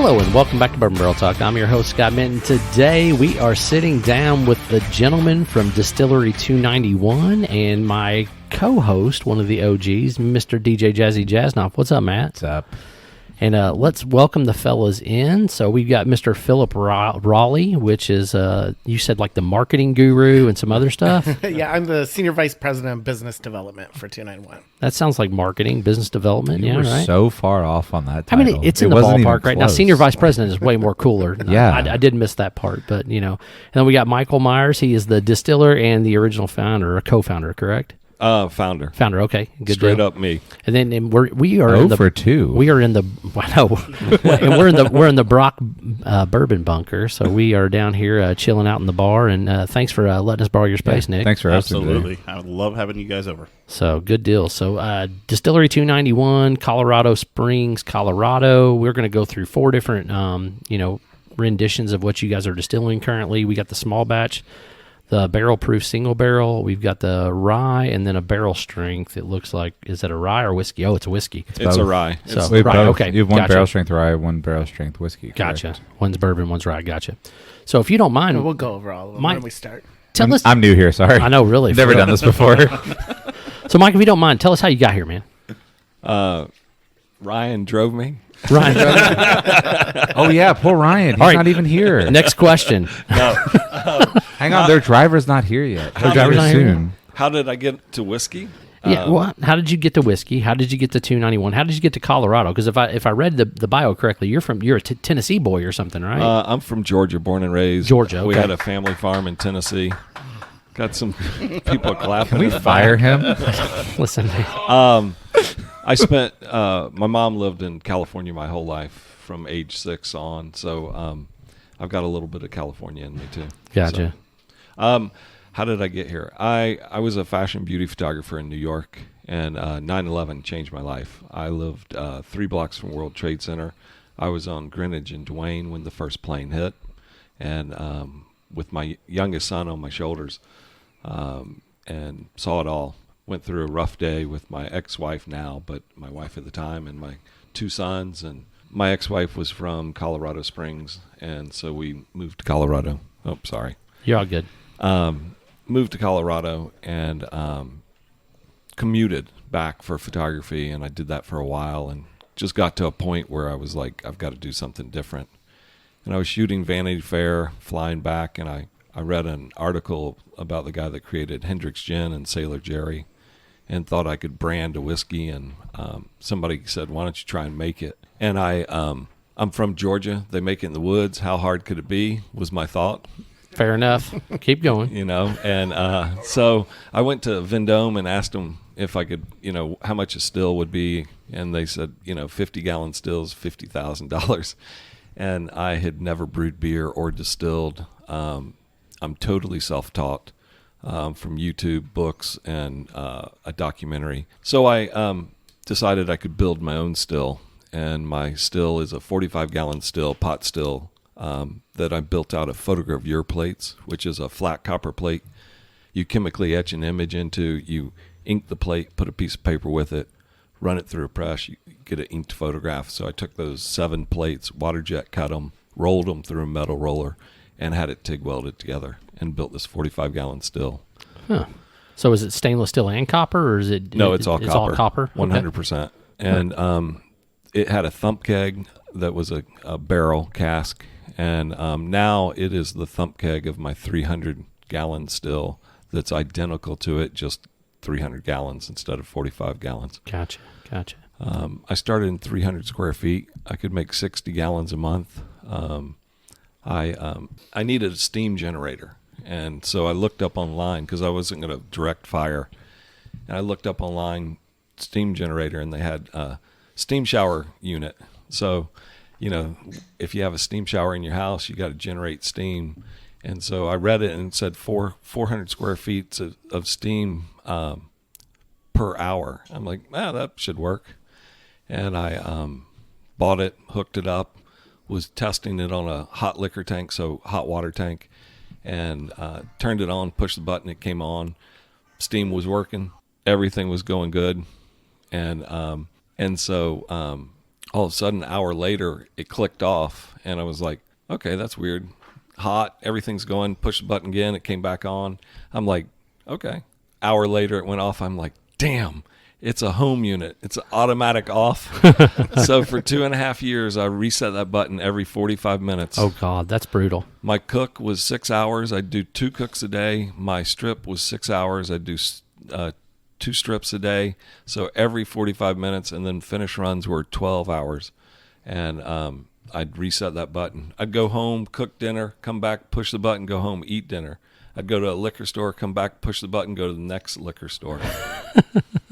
Hello and welcome back to Bourbon Barrel Talk. I'm your host, Scott Minton. Today we are sitting down with the gentleman from Distillery 291 and my co-host, one of the OGs, Mr. DJ Jazzy Jasnoff. What's up, Matt? What's up? And let's welcome the fellas in. So we've got Mr. Philip Rawleigh, which is, you said like the marketing guru and some other stuff? Yeah, I'm the Senior Vice President of Business Development for 291. That sounds like marketing, business development. You were right? so far off on that title. I mean, it's in the ballpark right now. Senior Vice President is way more cooler. Yeah. I did miss that part, but, you know. And then we got Michael Myers. He is the distiller and the original founder, or co-founder, correct? Founder. Founder, okay. Good Straight deal. up me. And then we are in the for 2. We are in the I know, and we're in the Brock bourbon bunker. So we are down here chilling out in the bar. And thanks for letting us borrow your space, Nick. Thanks for hosting. Absolutely, I would love having you guys over. So good deal. So Distillery 291, Colorado Springs, Colorado. We're going to go through 4 different renditions of what you guys are distilling currently. We got the small batch, the barrel proof single barrel. We've got the rye and then a barrel strength. It looks like, is that a rye or whiskey? Oh, it's a whiskey. It's a rye. So, We have rye, both. okay. You have one Gotcha. barrel strength rye, one barrel strength whiskey. Gotcha. correct? One's bourbon, one's rye. Gotcha. So if you don't mind, We'll go over all of them. Mike- Why don't we start? tell us. I'm new here, sorry. I know, really. Never done this before. So, Mike, if you don't mind, tell us how you got here, man. Ryan drove me. Ryan. Oh, yeah, poor Ryan. He's All right. not even here. Next question. Hang on, their driver's not here yet. Their driver's not here soon. How did I get to whiskey? Yeah, well, how did you get to whiskey? How did you get to 291? How did you get to Colorado? Because if I read the bio correctly, you're a Tennessee boy or something, right? I'm from Georgia, born and raised. Georgia, We okay. had a family farm in Tennessee. Got some people clapping. Can we in the fire back. him? Listen, I spent, my mom lived in California my whole life from age 6 on. So I've got a little bit of California in me too. gotcha. So, how did I get here? I was a fashion beauty photographer in New York, and 9/11 changed my life. I lived 3 blocks from World Trade Center. I was on Greenwich and Duane when the first plane hit, and with my youngest son on my shoulders, and saw it all. Went through a rough day with my ex-wife now, but my wife at the time, and my 2 sons. And my ex-wife was from Colorado Springs, and so we moved to Colorado. Oh, sorry. You're all good. Moved to Colorado and commuted back for photography, and I did that for a while and just got to a point where I was like, I've got to do something different. And I was shooting Vanity Fair, flying back, and I read an article about the guy that created Hendrick's Gin and Sailor Jerry and thought I could brand a whiskey, and somebody said, why don't you try and make it? And I'm from Georgia. They make it in the woods. How hard could it be, was my thought. Fair enough. Keep going. And so I went to Vendome and asked them if I could, how much a still would be, and they said, 50-gallon stills, $50,000. And I had never brewed beer or distilled. I'm totally self-taught from YouTube, books, and a documentary. So I decided I could build my own still, and my still is a 45-gallon still, pot still, that I built out of photogravure plates, which is a flat copper plate. You chemically etch an image into, you ink the plate, put a piece of paper with it, run it through a press, you get an inked photograph. So I took those 7 plates, water jet cut them, rolled them through a metal roller, and had it TIG welded together and built this 45-gallon still. Huh. So is it stainless steel and copper, or is it? No, it's all copper. It's all copper. 100%. And it had a thump keg that was a barrel cask, and now it is the thump keg of my 300-gallon still that's identical to it, just 300 gallons instead of 45 gallons. Gotcha. I started in 300 square feet. I could make 60 gallons a month. I needed a steam generator, and so I looked up online because I wasn't going to direct fire. And I looked up online steam generator, and they had a steam shower unit. So, if you have a steam shower in your house, you got to generate steam. And so I read it, and it said 400 square feet of steam per hour. I'm like, that should work. And I bought it, hooked it up, was testing it on a hot liquor tank, so hot water tank, and turned it on, pushed the button, it came on. Steam was working. Everything was going good. And so all of a sudden, an hour later, it clicked off, and I was like, okay, that's weird. Hot, everything's going. Push the button again, it came back on. I'm like, okay. Hour later, it went off. I'm like, damn, it's a home unit. It's an automatic off. So for 2.5 years, I reset that button every 45 minutes. Oh, God, that's brutal. My cook was 6 hours. I'd do 2 cooks a day. My strip was 6 hours. I'd do 2 strips a day. So every 45 minutes, and then finish runs were 12 hours. And I'd reset that button. I'd go home, cook dinner, come back, push the button, go home, eat dinner. I'd go to a liquor store, come back, push the button, go to the next liquor store.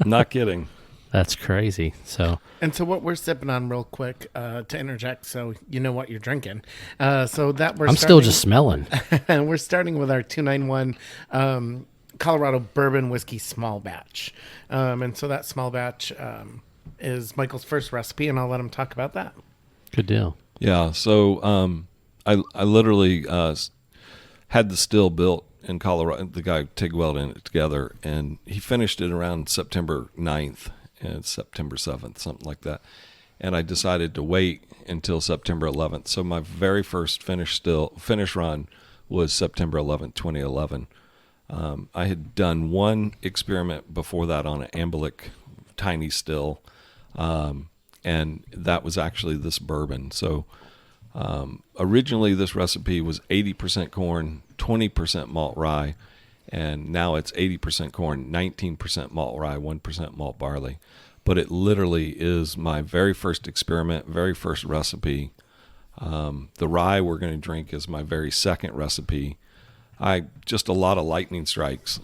Not kidding. That's crazy. So what we're sipping on real quick to interject, so you know what you're drinking. So that we're I'm still just smelling. and we're starting with our 291 Colorado bourbon whiskey small batch. And so that small batch is Michael's first recipe, and I'll let him talk about that. Good deal. Yeah, so I literally had the still built in Colorado. The guy Tig welded it together, and he finished it around September 9th and September 7th, something like that. And I decided to wait until September 11th. So my very first finish run was September 11th, 2011. I had done one experiment before that on an Ambilic tiny still, and that was actually this bourbon. So originally this recipe was 80% corn, 20% malt rye, and now it's 80% corn, 19% malt rye, 1% malt barley. But it literally is my very first experiment, very first recipe. The rye we're going to drink is my very second recipe. Just a lot of lightning strikes.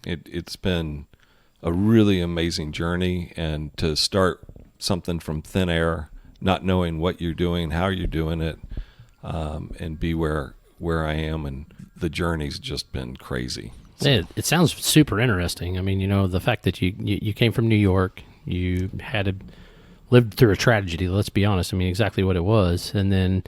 It's been a really amazing journey, and to start something from thin air, not knowing what you're doing, how you're doing it, and be where I am, and the journey's just been crazy. So. It sounds super interesting. I mean, the fact that you came from New York, you lived through a tragedy, let's be honest. I mean, exactly what it was. And then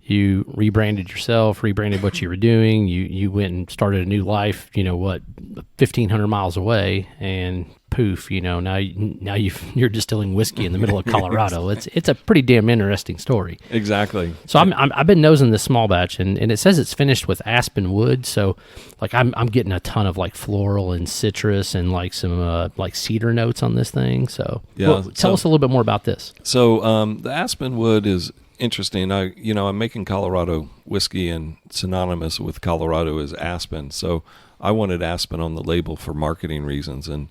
you rebranded yourself, rebranded what you were doing. You went and started a new life, 1,500 miles away, and poof, now you're distilling whiskey in the middle of Colorado. It's a pretty damn interesting story. Exactly. So I've been nosing this small batch, and it says it's finished with aspen wood. So like I'm getting a ton of like floral and citrus and like some like cedar notes on this thing. So yeah, tell us a little bit more about this. So the aspen wood is interesting. I'm making Colorado whiskey, and synonymous with Colorado is aspen. So I wanted aspen on the label for marketing reasons, and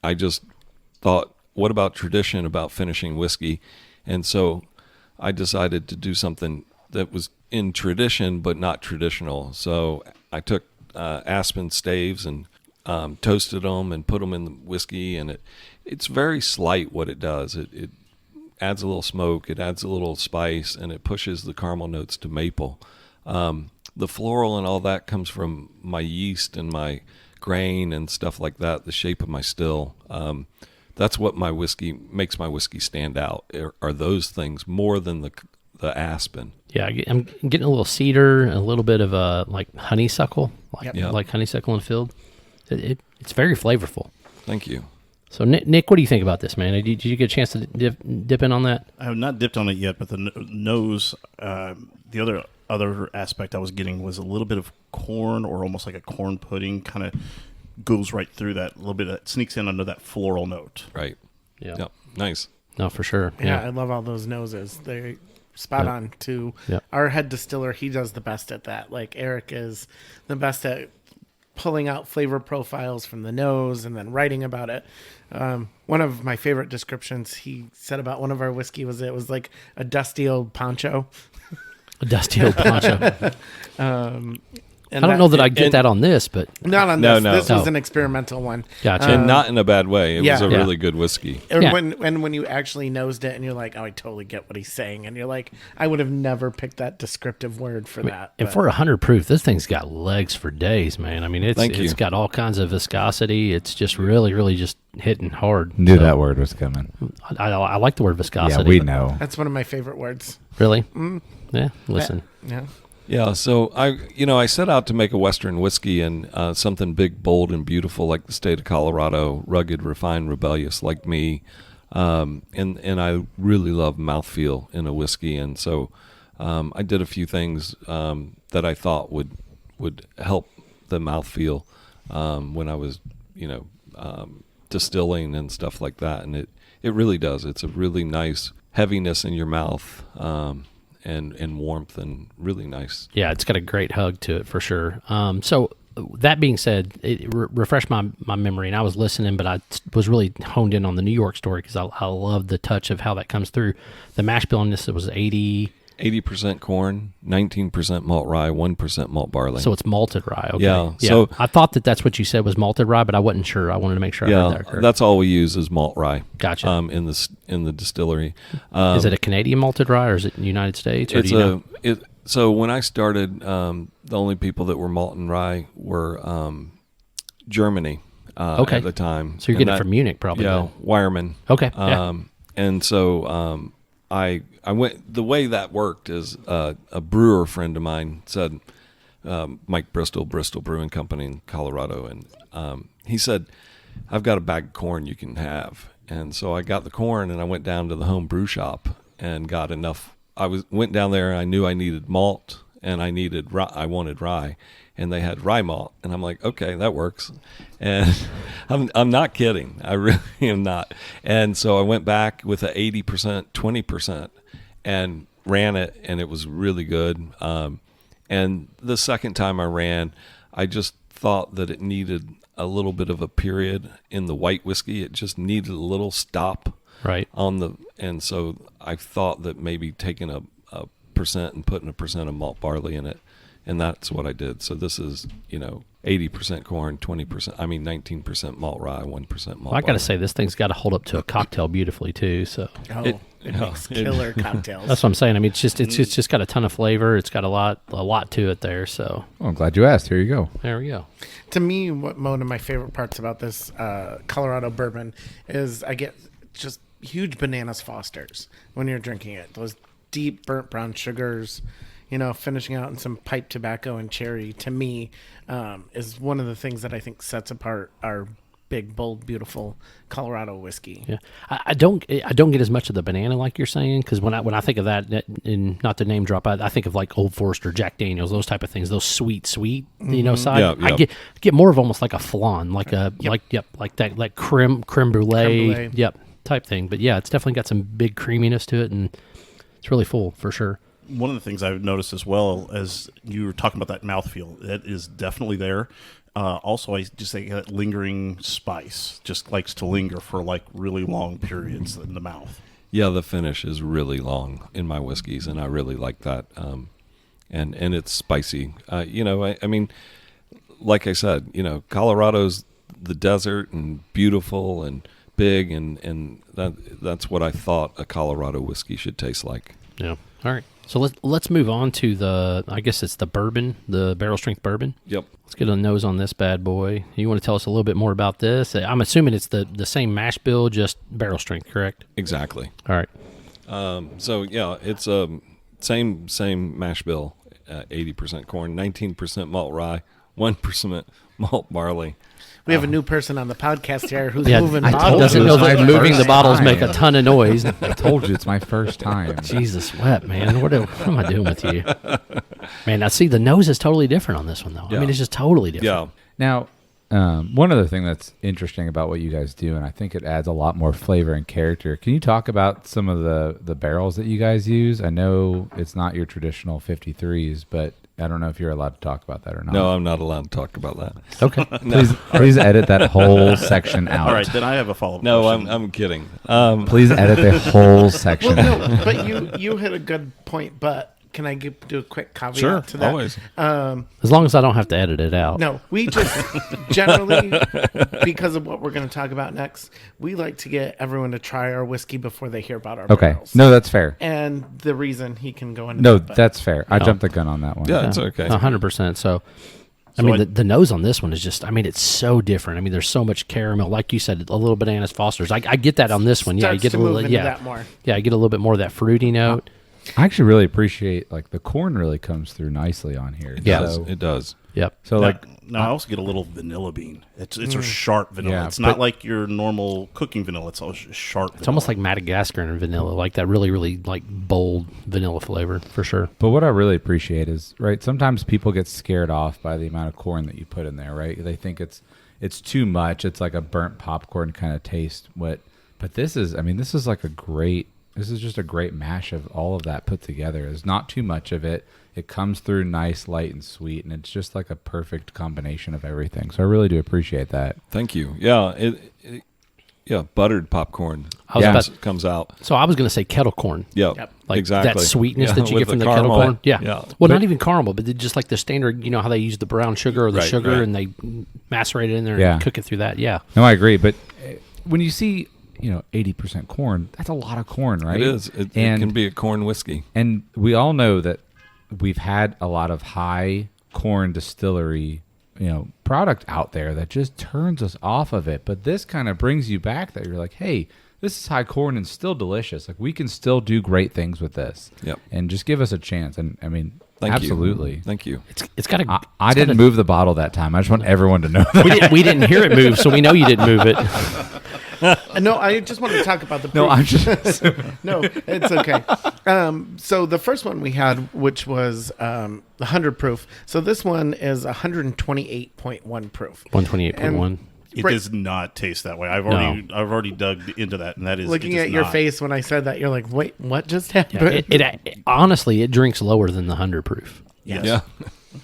I just thought, what about tradition about finishing whiskey? And so I decided to do something that was in tradition but not traditional. So I took aspen staves and toasted them and put them in the whiskey, and it's very slight what it does. It adds a little smoke, it adds a little spice, and it pushes the caramel notes to maple. The floral and all that comes from my yeast and my grain and stuff like that, the shape of my still. That's what makes my whiskey stand out, are those things more than the aspen. Yeah, I'm getting a little cedar, a little bit of like honeysuckle, Yep. like honeysuckle in the field. It's very flavorful. Thank you. So Nick, what do you think about this, man? Did you get a chance to dip in on that? I have not dipped on it yet, but the nose, the other aspect I was getting was a little bit of corn, or almost like a corn pudding, kind of goes right through that, a little bit that sneaks in under that floral note. Right. Yeah. Yep. Nice. No, for sure. Yeah, I love all those noses. They're spot on too. Yep. Our head distiller, he does the best at that. Like Eric is the best at pulling out flavor profiles from the nose and then writing about it. One of my favorite descriptions he said about one of our whiskey was it was like a dusty old poncho. A dusty old poncho. And I don't know that I get that on this, but not on No, this. no. This was Oh. an experimental one. Gotcha. And not in a bad way. It was yeah. a Yeah. really good whiskey. Or Yeah. when you actually nosed it and you're like, oh, I totally get what he's saying, and you're like, I would have never picked that descriptive word for that. and but- for 100 proof, this thing's got legs for days, man. I mean, Thank you. it's got all kinds of viscosity. It's just really, really just hitting hard. Knew So, that word was coming. I like the word viscosity. Yeah, we but- know. That's one of my favorite words. Really? Yeah. Listen. Yeah. Yeah, so I set out to make a Western whiskey, and something big, bold, and beautiful like the state of Colorado, rugged, refined, rebellious like me. and I really love mouthfeel in a whiskey, and so I did a few things that I thought would help the mouthfeel when I was, distilling and stuff like that, and it really does. It's a really nice heaviness in your mouth, and warmth, and really nice. Yeah, it's got a great hug to it for sure. So that being said, it refreshed my memory, and I was listening, but I was really honed in on the New York story because I love the touch of how that comes through. The mash bill on this, it was 80% corn, 19% malt rye, 1% malt barley. So it's malted rye. Okay. Yeah. So I thought that's what you said was malted rye, but I wasn't sure. I wanted to make sure I heard that correct. That's all we use is malt rye. Gotcha. In the distillery. Is it a Canadian malted rye, or is it in the United States? Or So when I started, the only people that were malting rye were Germany at the time. So you're getting it from Munich, probably. Yeah, Wireman. Okay. And so I went. The way that worked is a brewer friend of mine said, Mike Bristol Brewing Company in Colorado, and he said, "I've got a bag of corn you can have." And so I got the corn, and I went down to the home brew shop and got enough. Went down there, and I knew I needed malt, and I wanted rye, and they had rye malt, and I'm like, okay, that works. And I'm not kidding. I really am not. And so I went back with a 80%, 20%, and ran it, and it was really good. And the second time I ran, I just thought that it needed a little bit of a period in the white whiskey. It just needed a little stop. Right. And so I thought that maybe taking a percent and putting a percent of malt barley in it, and that's what I did. So this is 80% corn, 19% malt rye, 1% malt. Well, I got to say, this thing's got to hold up to a cocktail beautifully too. So it makes killer cocktails. That's what I'm saying. I mean, it's just got a ton of flavor. It's got a lot to it there. So I'm glad you asked. Here you go. There we go. To me, one of my favorite parts about this Colorado bourbon is I get just huge bananas Fosters when you're drinking it. Those deep burnt brown sugars, finishing out in some pipe tobacco and cherry, to me, is one of the things that I think sets apart our big, bold, beautiful Colorado whiskey. Yeah, I don't get as much of the banana like you're saying, because when I think of that, and not to name drop, I think of like Old Forester, Jack Daniels, those type of things, those sweet, side. Yeah. I get more of almost like a flan, like that creme brulee, type thing. But yeah, it's definitely got some big creaminess to it, and it's really full for sure. One of the things I've noticed as well, as you were talking about that mouthfeel, that is definitely there. Also, I just think that lingering spice just likes to linger for like really long periods in the mouth. Yeah, the finish is really long in my whiskeys, and I really like that. And it's spicy. I mean, like I said, Colorado's the desert and beautiful and big, and that's what I thought a Colorado whiskey should taste like. Yeah. All right. So let's move on to I guess it's the bourbon, the barrel strength bourbon. Yep. Let's get a nose on this bad boy. You want to tell us a little bit more about this? I'm assuming it's the same mash bill, just barrel strength, correct? Exactly. All right. So yeah, it's same mash bill, 80% corn, 19% malt rye, 1% malt barley. We have a new person on the podcast here who's moving bottles. Doesn't know that my moving the first bottles time. make a ton of noise. I told you it's my first time. Jesus wept, man. What am I doing with you? Man, I see the nose is totally different on this one, though. Yeah. I mean, it's just totally different. Yeah. Now, one other thing that's interesting about what you guys do, and I think it adds a lot more flavor and character. Can you talk about some of the barrels that you guys use? I know it's not your traditional 53s, but I don't know if you're allowed to talk about that or not. No, I'm not allowed to talk about that. Okay. Please edit that whole section out. All right, then I have a follow-up No, question. I'm kidding. Please edit the whole section Well, out. no, but you hit a good point. But can I do a quick caveat to that? Always. As long as I don't have to edit it out. No, we just generally, because of what we're going to talk about next, we like to get everyone to try our whiskey before they hear about our Okay. barrels. No, that's fair. And the reason he can go into No, that, but- that's fair. I jumped the gun on that one. Yeah, it's okay. 100%. So, I So mean, I- the nose on this one is just, I mean, it's so different. I mean, there's so much caramel. Like you said, a little bananas Fosters. I get that on this one. Yeah, you starts get to a little, move into that more. Yeah, I get a little bit more of that fruity note. I actually really appreciate like the corn really comes through nicely on here. Yeah. So, It does. Yep. so like Now I also get a little vanilla bean. It's a sharp vanilla. Yeah, it's not but- like your normal cooking vanilla. It's a sharp. It's almost like Madagascar and vanilla, like that really, really like bold vanilla flavor for sure. But what I really appreciate is, right, sometimes people get scared off by the amount of corn that you put in there, right? They think it's too much. It's like a burnt popcorn kind of taste. But this is just a great mash of all of that put together. There's not too much of it. It comes through nice, light, and sweet, and it's just like a perfect combination of everything. So I really do appreciate that. Thank you. Yeah, buttered popcorn I was about- comes out. So I was going to say kettle corn. Yeah, Yep. Like exactly. that sweetness Yeah, that you with get from the caramel. kettle corn. Yeah. Yeah. Well, not even caramel, but just like the standard, you know, how they use the brown sugar or the Right, sugar right. and they macerate it in there Yeah. and cook it through that. Yeah. No, I agree. But when you see, 80% corn, that's a lot of corn, right? It is. It can be a corn whiskey. And we all know that we've had a lot of high corn distillery, product out there that just turns us off of it. But this kind of brings you back that you're like, hey, this is high corn and still delicious. Like we can still do great things with this. Yep. And just give us a chance. And I mean, Thank absolutely. you. Thank you. It's got a. I didn't move the bottle that time. I just want everyone to know that. We didn't hear it move, so we know you didn't move it. No, I just want to talk about the proof. No, I'm just. No, it's okay. So the first one we had, which was the 100 proof. So this one is 128.1 proof. 128.1. It Right. does not taste that way. I've already dug into that, and that is Looking it does at your not. face when I said that, you're like, wait, what just happened? It honestly, it drinks lower than the 100 proof. Yes. Yeah.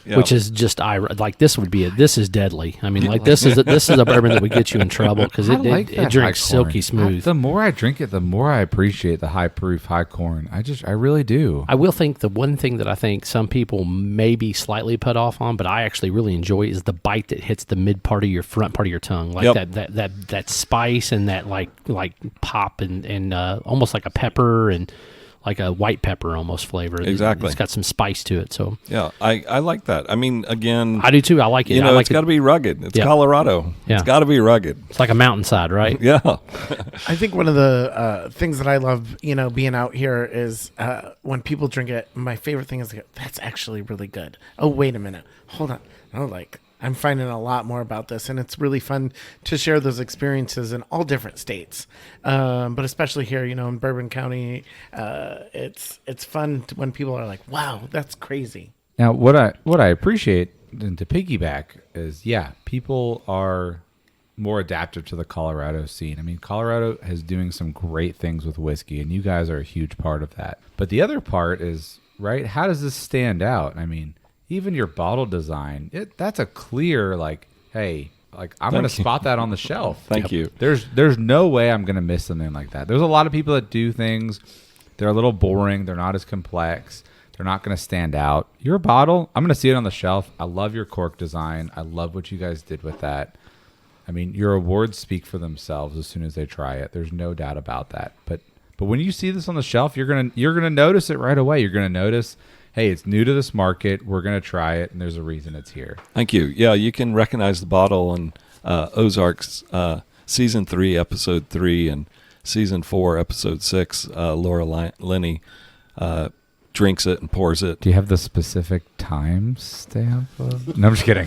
Yeah. Which is just like this would be this is deadly. I mean, like this is a bourbon that would get you in trouble because I like it that drinks high corn. silky smooth. The more I drink it, the more I appreciate the high proof, high corn. I really do. I will think the one thing that I think some people may be slightly put off on, but I actually really enjoy is the bite that hits the mid part of your front part of your tongue, like Yep. that spice and that like pop and almost like a pepper and like a white pepper almost flavor. Exactly. It's got some spice to it. So Yeah, I like that. I mean, again, I do too. I like it. I like it's got to be rugged. It's Yeah. Colorado. Yeah. It's got to be rugged. It's like a mountainside, right? Yeah. I think one of the things that I love, being out here is when people drink it. My favorite thing is that's actually really good. Oh, wait a minute, hold on. I'm finding a lot more about this, and it's really fun to share those experiences in all different states, but especially here, in Bourbon County. It's fun when people are like, "Wow, that's crazy." Now, what I appreciate, and to piggyback, is people are more adaptive to the Colorado scene. I mean, Colorado is doing some great things with whiskey, and you guys are a huge part of that. But the other part is, right, how does this stand out? I mean, even your bottle design, that's a clear, like, hey, like I'm going to spot that on the shelf. Thank you. There's no way I'm going to miss something like that. There's a lot of people that do things, they're a little boring, they're not as complex, they're not going to stand out. Your bottle, I'm going to see it on the shelf. I love your cork design. I love what you guys did with that. I mean, your awards speak for themselves as soon as they try it. There's no doubt about that. But when you see this on the shelf, you're gonna notice it right away. You're gonna notice, hey, it's new to this market. We're gonna try it, and there's a reason it's here. Thank you. Yeah, you can recognize the bottle in Ozark's season 3, episode 3, and season 4, episode 6. Laura Linney drinks it and pours it. Do you have the specific time stamp? No, I'm just kidding.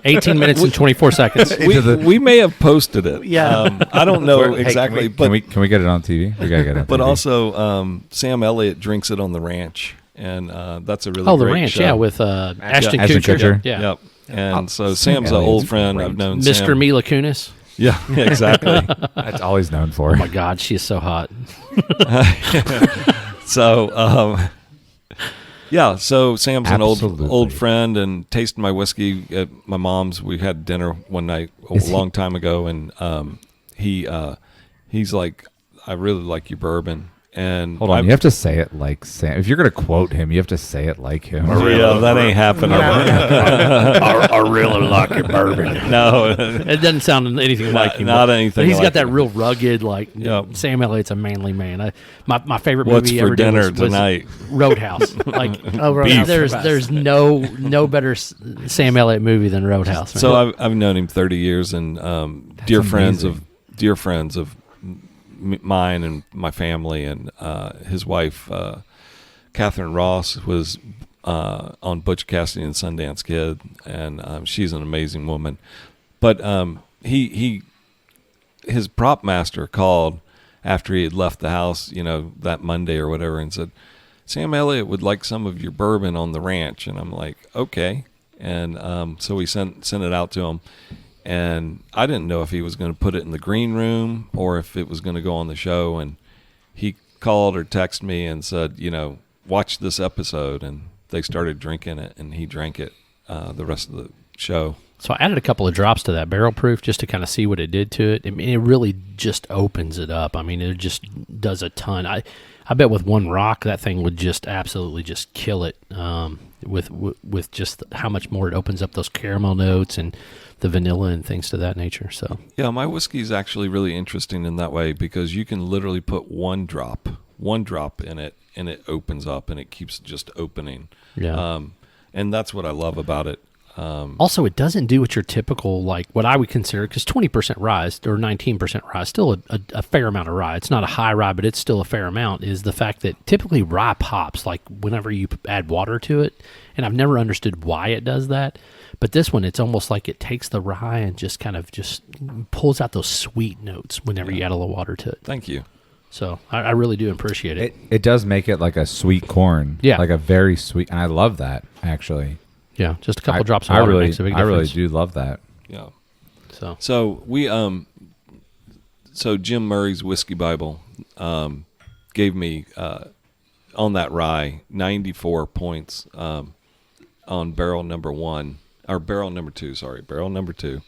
18 minutes and 24 seconds. We may have posted it. Yeah. I don't know Hey, exactly, can we get it on TV? We gotta get it. On but TV. also Sam Elliott drinks it on the ranch, and that's a really Oh, the great ranch, show. yeah, with Ashton Ashton Kutcher. Kutcher. Yeah. Yep. And so Sam Sam's an Elliott's old friend. great. I've known Mr. Sam. Mila Kunis. Yeah, exactly. that's all he's known for. Oh my God, she is so hot. So, so Sam's an Absolutely. old friend and tasted my whiskey at my mom's. We had dinner one night Is he- long time ago, and he's like, I really like your bourbon. And Hold on, you have to say it like Sam. If you're gonna quote him, you have to say it like him. yeah, that ain't happening. I really like your bourbon. No, It doesn't sound anything like him. not but anything He's like got that him. real rugged, like Yep. Sam Elliott's a manly man. My favorite What's movie for ever did dinner was tonight? Roadhouse. Like Oh, Roadhouse there's is the best. there's no better Sam Elliott movie than Roadhouse. Man. So I've known him 30 years, and dear friends of mine and my family, and his wife Catherine Ross was on Butch Cassidy and Sundance Kid, and she's an amazing woman. But his prop master called after he had left the house, that Monday or whatever, and said, Sam Elliott would like some of your bourbon on the ranch. And I'm like, okay. And so we sent it out to him. And I didn't know if he was going to put it in the green room or if it was going to go on the show. And he called or texted me and said, watch this episode. And they started drinking it, and he drank it the rest of the show. So I added a couple of drops to that barrel proof just to kind of see what it did to it. I mean, it really just opens it up. I mean, it just does a ton. I bet with one rock, that thing would just absolutely just kill it with just how much more it opens up those caramel notes and the vanilla and things to that nature. So yeah, my whiskey is actually really interesting in that way because you can literally put one drop in it, and it opens up, and it keeps just opening. Yeah, and that's what I love about it. Also, it doesn't do what your typical, like what I would consider, because 20% rye or 19% rye is still a fair amount of rye. It's not a high rye, but it's still a fair amount, is the fact that typically rye pops like whenever you add water to it. And I've never understood why it does that. But this one, it's almost like it takes the rye and just kind of just pulls out those sweet notes whenever you add a little water to it. Thank you. So I really do appreciate it. It does make it like a sweet corn. Yeah. Like a very sweet, and I love that, actually. Yeah, just a couple drops of water makes a big difference. I really do love that. Yeah. So we so Jim Murray's Whiskey Bible gave me on that rye 94 points on barrel number 1 or barrel number 2. Sorry, barrel number 2.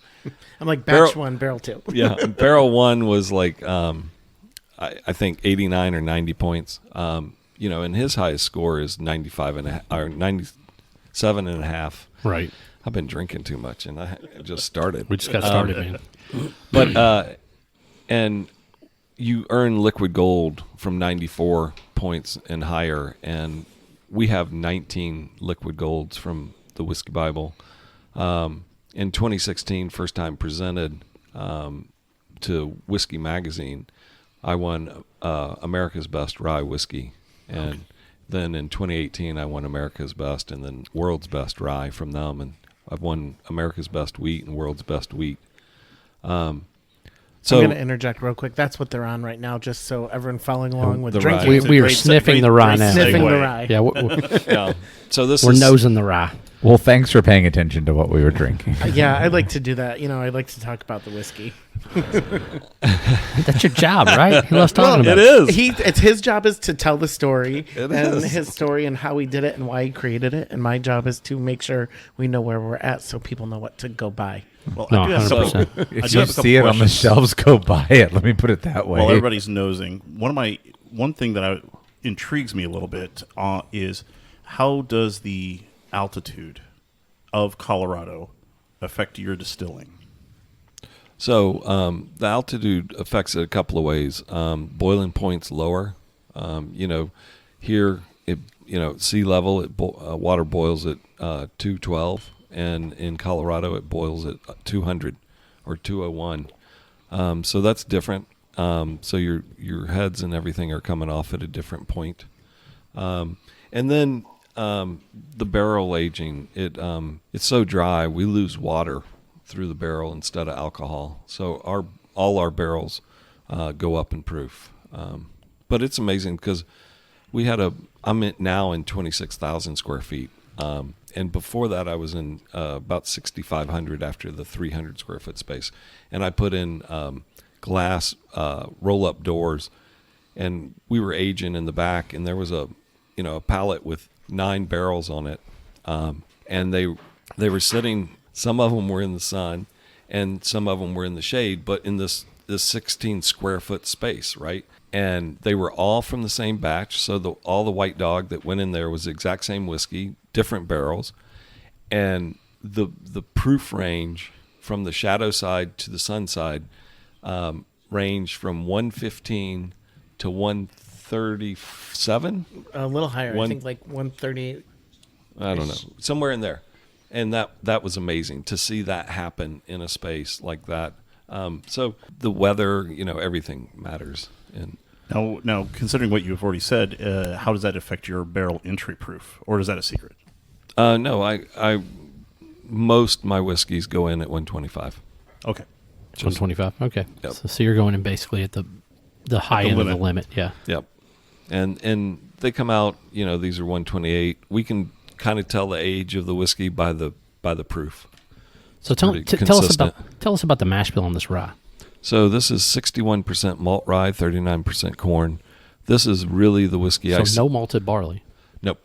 I'm like batch 1, barrel 2. Yeah, barrel 1 was like I think 89 or 90 points. And his highest score is 95 and a, or 97.5. right. I've been drinking too much, and I just started. We just got started, man. But and you earn liquid gold from 94 points and higher, and we have 19 liquid golds from the Whiskey Bible. In 2016, first time presented to Whiskey Magazine, I won America's Best Rye Whiskey, and then in 2018, I won America's Best and then World's Best Rye from them, and I've won America's Best Wheat and World's Best Wheat. So I'm going to interject real quick. That's what they're on right now, just so everyone following along with the drinking. rye. We are sniffing the rye now. Sniffing the segue. rye. Yeah, Yeah. So this we're is nosing the rye. Well, thanks for paying attention to what we were drinking. Yeah, I like to do that. I like to talk about the whiskey. That's your job, right? He loves talking about it is. It's his job is to tell the story It and is. his story and how he did it and why he created it. And my job is to make sure we know where we're at so people know what to go buy. Well, No, I do have a couple. 100%. I If do you have a couple see it on the questions. shelves, go buy it. Let me put it that way. While everybody's nosing, one thing that intrigues me a little bit is how does the altitude of Colorado affect your distilling? So the altitude affects it a couple of ways. Boiling point's lower. Here, sea level, water boils at 212, and in Colorado it boils at 200 or 201. So that's different. So your heads and everything are coming off at a different point. And then the barrel aging, it's so dry we lose water through the barrel instead of alcohol. So all our barrels go up in proof. But it's amazing because I'm now in 26,000 square feet. And before that I was in about 6,500 after the 300 square foot space. And I put in glass roll-up doors, and we were aging in the back, and there was a pallet with 9 barrels on it. And they were sitting, some of them were in the sun and some of them were in the shade, but in this 16 square foot space, right? And they were all from the same batch. So all the White Dog that went in there was the exact same whiskey, different barrels. And the proof range from the shadow side to the sun side ranged from 115 to 137. A little higher. I think like 138. I don't know, somewhere in there. And that was amazing to see that happen in a space like that. So the weather, everything matters. And Now, considering what you've already said, how does that affect your barrel entry proof, or is that a secret? No, I most my whiskeys go in at 125. Okay. 125. Okay. Yep. So you're going in basically at the high end of the limit. Yeah. Yep. And they come out, these are 128. We can kind of tell the age of the whiskey by the proof. So tell us about the mash bill on this rye. So this is 61% malt rye, 39% corn. This is really the whiskey So no malted barley. Nope.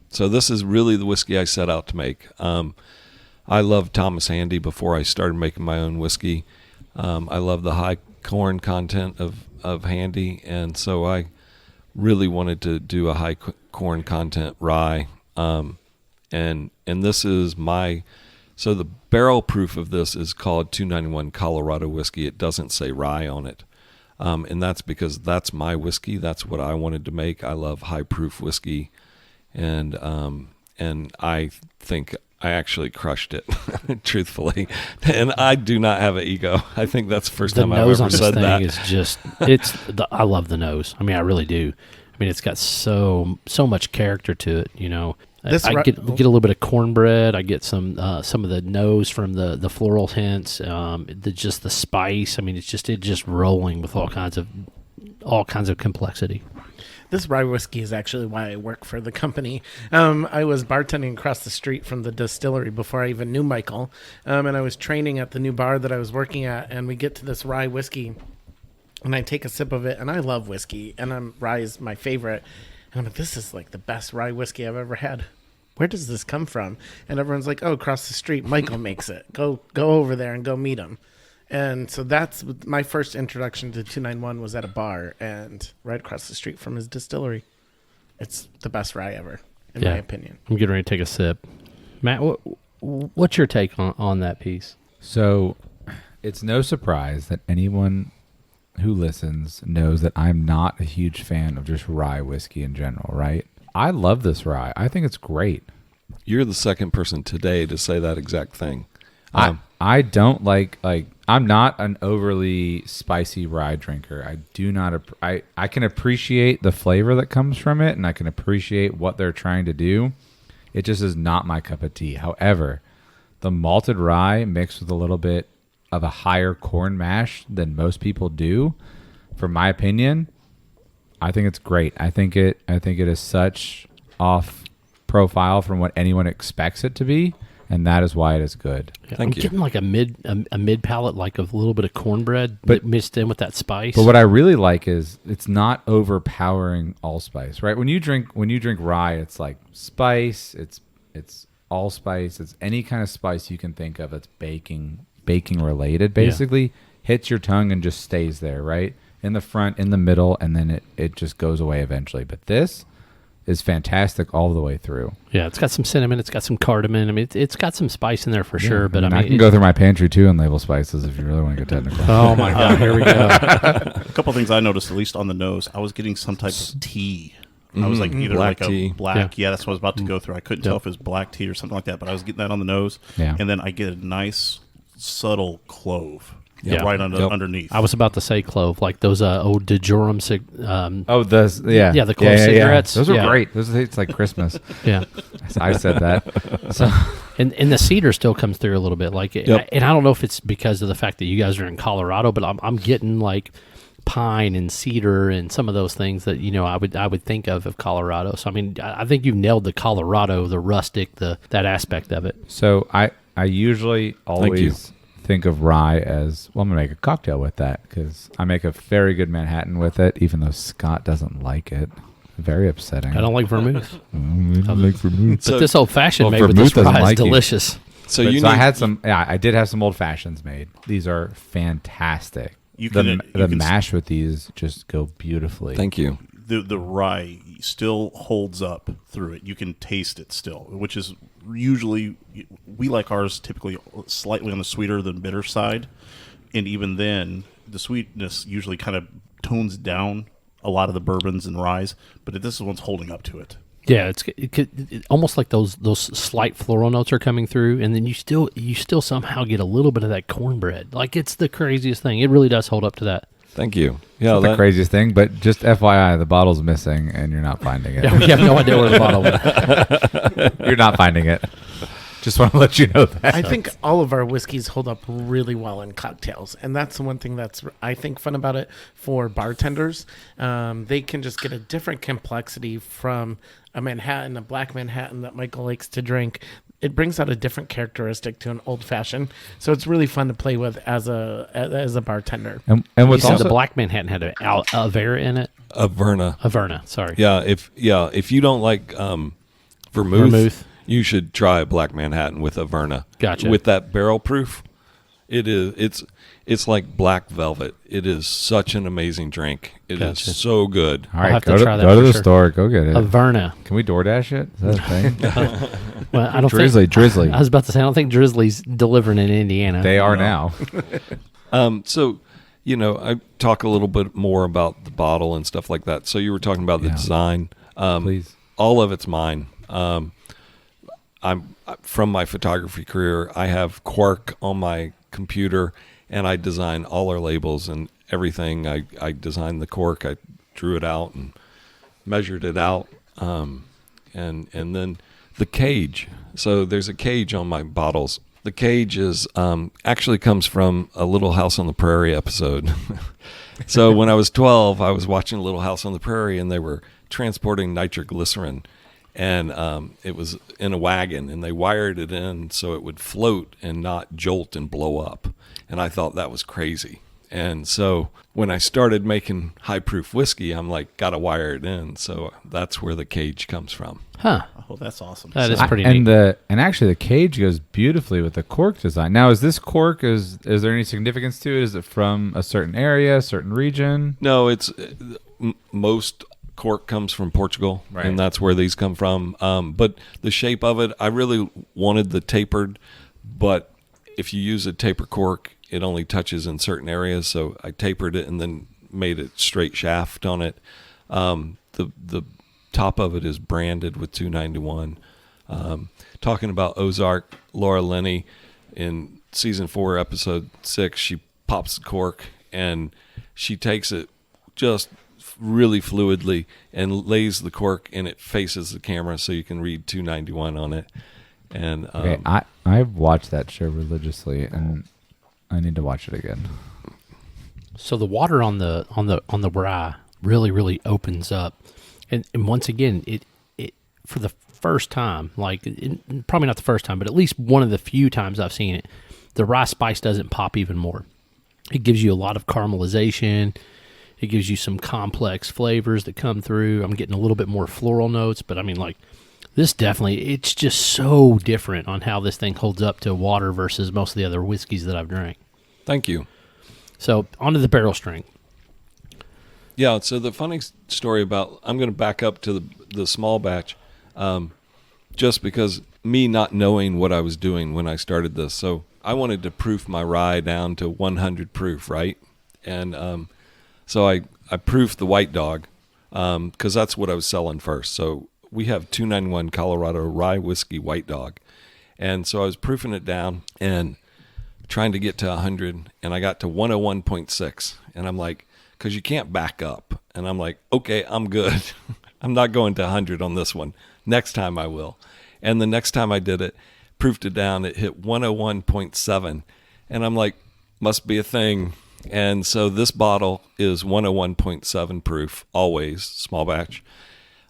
So this is really the whiskey I set out to make. I loved Thomas Handy before I started making my own whiskey. I love the high corn content of Handy, and so I really wanted to do a high corn content rye. And this is so the barrel proof of this is called 291 Colorado whiskey. It doesn't say rye on it. And that's because that's my whiskey. That's what I wanted to make. I love high proof whiskey. And I think I actually crushed it, truthfully. And I do not have an ego. I think that's the first time I've ever said that. The nose on this thing is just, I love the nose. I mean, I really do. I mean, it's got so much character to it, I get a little bit of cornbread. I get some of the nose from the floral hints, just the spice. I mean, it's just rolling with all kinds of complexity. This rye whiskey is actually why I work for the company. I was bartending across the street from the distillery before I even knew Michael, and I was training at the new bar that I was working at, and we get to this rye whiskey, and I take a sip of it, and I love whiskey, and rye is my favorite, and I'm like, this is like the best rye whiskey I've ever had. Where does this come from? And everyone's like, oh, across the street, Michael makes it. Go over there and go meet him. And so that's my first introduction to 291 was at a bar and right across the street from his distillery. It's the best rye ever, in my opinion. I'm getting ready to take a sip. Matt, what's your take on that piece? So it's no surprise that anyone who listens knows that I'm not a huge fan of just rye whiskey in general, right? I love this rye. I think it's great. You're the second person today to say that exact thing. I don't like I'm not an overly spicy rye drinker. I do not I can appreciate the flavor that comes from it, and I can appreciate what they're trying to do. It just is not my cup of tea. However, the malted rye mixed with a little bit of a higher corn mash than most people do, for my opinion, I think it's great. I think it is such off profile from what anyone expects it to be, and that is why it is good. Yeah, I'm getting like a mid palate, like a little bit of cornbread mixed in with that spice. But what I really like is it's not overpowering allspice, right? When you drink rye, it's like spice, it's allspice, it's any kind of spice you can think of that's baking related, basically hits your tongue and just stays there, right? In the front, in the middle, and then it just goes away eventually. But this is fantastic all the way through. Yeah, it's got some cinnamon, it's got some cardamom. I mean, it's got some spice in there for sure. But I can go through my pantry too and label spices if you really want to get technical. Oh my God, here we go. A couple things I noticed, at least on the nose, I was getting some type of tea. I was like either black like tea. a black, that's what I was about to go through. I couldn't tell if it was black tea or something like that, but I was getting that on the nose. Yeah. And then I get a nice subtle clove Yeah. right underneath. I was about to say clove, like those old DeJoram the clove cigarettes. Those are great. Those it's like Christmas. Yeah, I said that. so and the cedar still comes through a little bit, like, and I don't know if it's because of the fact that you guys are in Colorado, but I'm getting like pine and cedar and some of those things that I would think of Colorado. So I mean, I think you've nailed the Colorado, the rustic, that aspect of it. So I usually always think of rye as, well, I'm going to make a cocktail with that because I make a very good Manhattan with it, even though Scott doesn't like it. Very upsetting. I don't like vermouth. We don't like vermouth. But this old fashioned made with this rye is delicious. So I had some. Yeah, I did have some old fashions made. These are fantastic. The mash with these just go beautifully. Thank you. The rye still holds up through it. You can taste it still, which is usually, we like ours typically slightly on the sweeter than bitter side. And even then, the sweetness usually kind of tones down a lot of the bourbons and ryes, but this one's holding up to it. Yeah, it almost like those slight floral notes are coming through, and then you still somehow get a little bit of that cornbread. Like, it's the craziest thing. It really does hold up to that. Thank you. Yeah, Not the craziest thing, but just FYI, the bottle's missing and you're not finding it. Yeah, we have no idea where the bottle went. You're not finding it. Just want to let you know that. I think all of our whiskeys hold up really well in cocktails, and that's the one thing that's I think fun about it for bartenders. They can just get a different complexity from a Manhattan, a black Manhattan that Michael likes to drink. It brings out a different characteristic to an old fashioned, so it's really fun to play with as a bartender. And You what's said also the Black Manhattan had a Vera in it. Averna. Sorry. Yeah, if you don't like vermouth, you should try a Black Manhattan with Averna. Gotcha. With that barrel proof, it's like black velvet. It is such an amazing drink. It Gotcha. is so good. all I'll right. have to Go try that to for the sure. store. Go get it. Averna. Can we DoorDash it? Is that a thing? Well, I don't Drizzly. think. I was about to say I don't think Drizzly's delivering in Indiana. They are now. So, I talk a little bit more about the bottle and stuff like that. So you were talking about the design. Please. All of it's mine. I'm from my photography career. I have Quark on my computer, and I design all our labels and everything. I designed the cork. I drew it out and measured it out, and then the cage. So there's a cage on my bottles. The cage is actually comes from a Little House on the Prairie episode. So when I was 12, I was watching Little House on the Prairie, and they were transporting nitroglycerin. And it was in a wagon, and they wired it in so it would float and not jolt and blow up. And I thought that was crazy. And so when I started making high-proof whiskey, I'm like, got to wire it in. So that's where the cage comes from. Huh. Oh, that's awesome. That is pretty and neat. and actually the cage goes beautifully with the cork design. Now, is this cork is there any significance to it? Is it from a certain area, a certain region? No, it's most cork comes from Portugal, Right. and that's where these come from. But the shape of it, I really wanted the tapered, but if you use a taper cork, it only touches in certain areas. So I tapered it and then made it straight shaft on it. The top of it is branded with 291. Talking about Ozark, Laura Linney in season 4, episode 6, she pops the cork and she takes it just really fluidly and lays the cork, and it faces the camera so you can read 291 on it. And Okay, I've watched that show religiously, and I need to watch it again. So the water on the rye really opens up, and once again, it for the first time, probably not the first time, but at least one of the few times I've seen it, the rye spice doesn't pop even more. It gives you a lot of caramelization. It gives you some complex flavors that come through. I'm getting a little bit more floral notes, but I mean, this definitely, it's just so different on how this thing holds up to water versus most of the other whiskeys that I've drank. thank you. So onto the barrel strength. Yeah, so the funny story about, I'm going to back up to the small batch, just because me not knowing what I was doing when I started this. So I wanted to proof my rye down to 100 proof, right? And so I proofed the White Dog because that's what I was selling first. So we have 291 Colorado Rye Whiskey White Dog. And so I was proofing it down and trying to get to 100, and I got to 101.6. And I'm like, because you can't back up. And I'm like, okay, I'm good. I'm not going to 100 on this one. Next time I will. And the next time I did it, proofed it down, it hit 101.7. And I'm like, must be a thing. And so this bottle is 101.7 proof, always, small batch.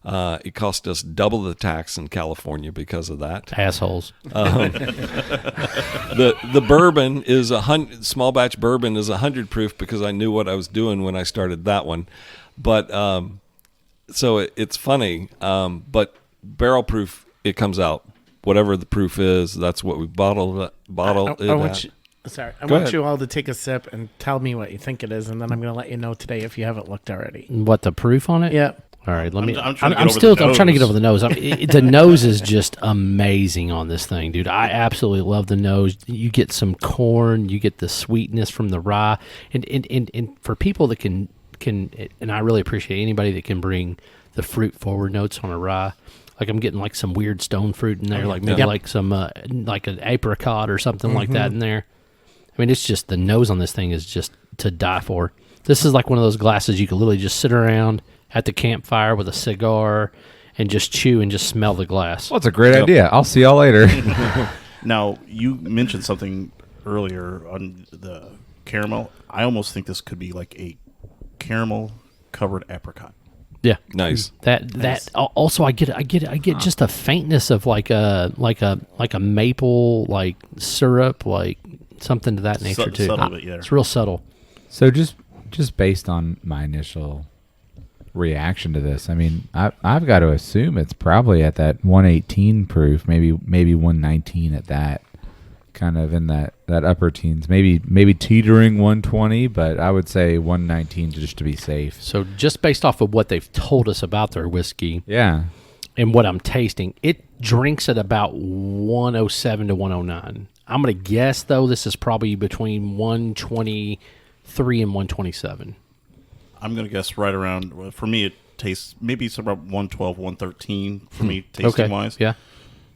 It cost us double the tax in California because of that. Assholes. The bourbon is small batch bourbon is 100 proof because I knew what I was doing when I started that one. But so it's funny. But barrel proof, it comes out. Whatever the proof is, that's what we bottle it at. I Go want ahead. you all to take a sip and tell me what you think it is, and then I'm going to let you know today if you haven't looked already. What, the proof on it? Yeah. All right, let me. I'm trying to get over the I'm trying to get nose. over the nose. The nose is just amazing on this thing, dude. I absolutely love the nose. You get some corn, you get the sweetness from the rye, and for people that can, and I really appreciate anybody that can bring the fruit forward notes on a rye. Like I'm getting like some weird stone fruit in there, like maybe like some like an apricot or something like that in there. I mean, it's just the nose on this thing is just to die for. This is like one of those glasses you could literally just sit around at the campfire with a cigar and just chew and just smell the glass. Well, it's a great idea. I'll see y'all later. Now, you mentioned something earlier on the caramel. I almost think this could be like a caramel covered apricot. Yeah, Nice. That also I get just a faintness of like a maple like syrup, like something to that nature too. Subtle bit, yeah. It's real subtle. So just based on my initial reaction to this, I mean, I've got to assume it's probably at that 118 proof, maybe 119 at that, kind of in that upper teens, maybe teetering 120, but I would say 119 just to be safe. So just based off of what they've told us about their whiskey Yeah. and what I'm tasting, it drinks at about 107 to 109. I'm gonna guess though this is probably between 123 and 127. I'm going to guess right around, well, for me, it tastes, maybe it's about 112, 113 for me, tasting wise. Yeah.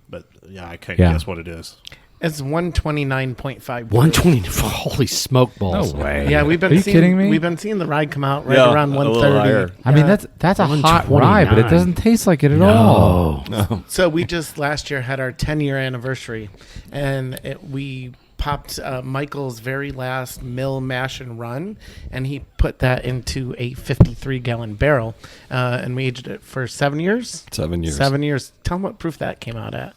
But yeah, I can't Yeah. guess what it is. It's 129.5. 120. Holy smoke balls! No way. Yeah, we've been Are you seeing, kidding me? We've been seeing the rye come out right Yeah, around a little 130. higher. I mean, Yeah. that's a hot rye, but it 129. doesn't taste like it at all. So we just last year had our 10-year anniversary, and we popped Michael's very last mill mash and run, and he put that into a 53-gallon barrel, and we aged it for 7 years. 7 years. 7 years. Tell them what proof that came out at.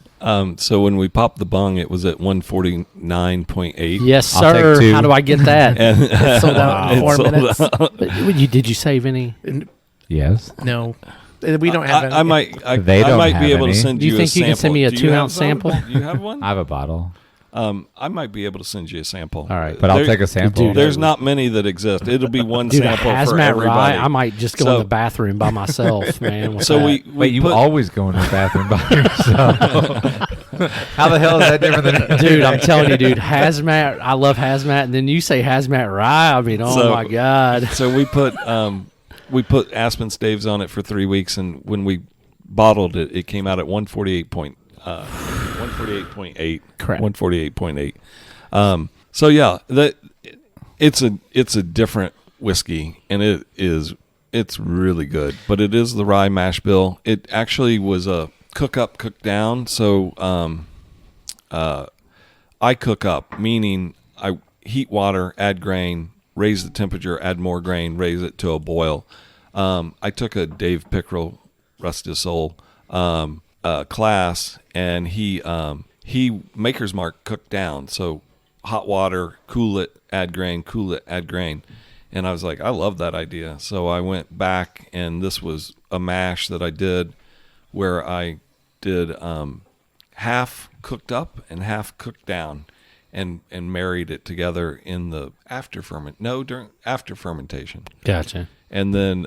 So when we popped the bung, it was at 149.8. Yes, I'll sir. take two. How do I get that? And It sold out in 4 minutes. Did you save any? Yes. No, we don't have any. I might. They don't might be have able to any. send Do you you. think a you can sample. send me a Do you have 2-ounce some? sample? Do you have one? I have a bottle. I might be able to send you a sample. All right. But I'll There- take a sample. Dude, There's not many that exist. It'll be one Dude, a sample for hazmat everybody. rye. I might just go in So- the bathroom by myself, man. with So that. we Wait, you put, always go in the bathroom by yourself. How the hell is that different than dude, I'm telling you, dude, hazmat. I love hazmat, and then you say hazmat rye. I mean, oh So- my god. So we put aspen staves on it for 3 weeks, and when we bottled it, it came out at 148.8. Correct. 148.8. So yeah, it's a different whiskey, and it's really good. But it is the rye mash bill. It actually was a cook up, cook down. So I cook up, meaning I heat water, add grain, raise the temperature, add more grain, raise it to a boil. I took a Dave Pickrell, Rest His Soul, class, and he Maker's Mark cooked down. So hot water, cool it, add grain, cool it, add grain. And I was like, I love that idea. So I went back, and this was a mash that I did where I did half cooked up and half cooked down, and married it together in the after fermentation. Gotcha. And then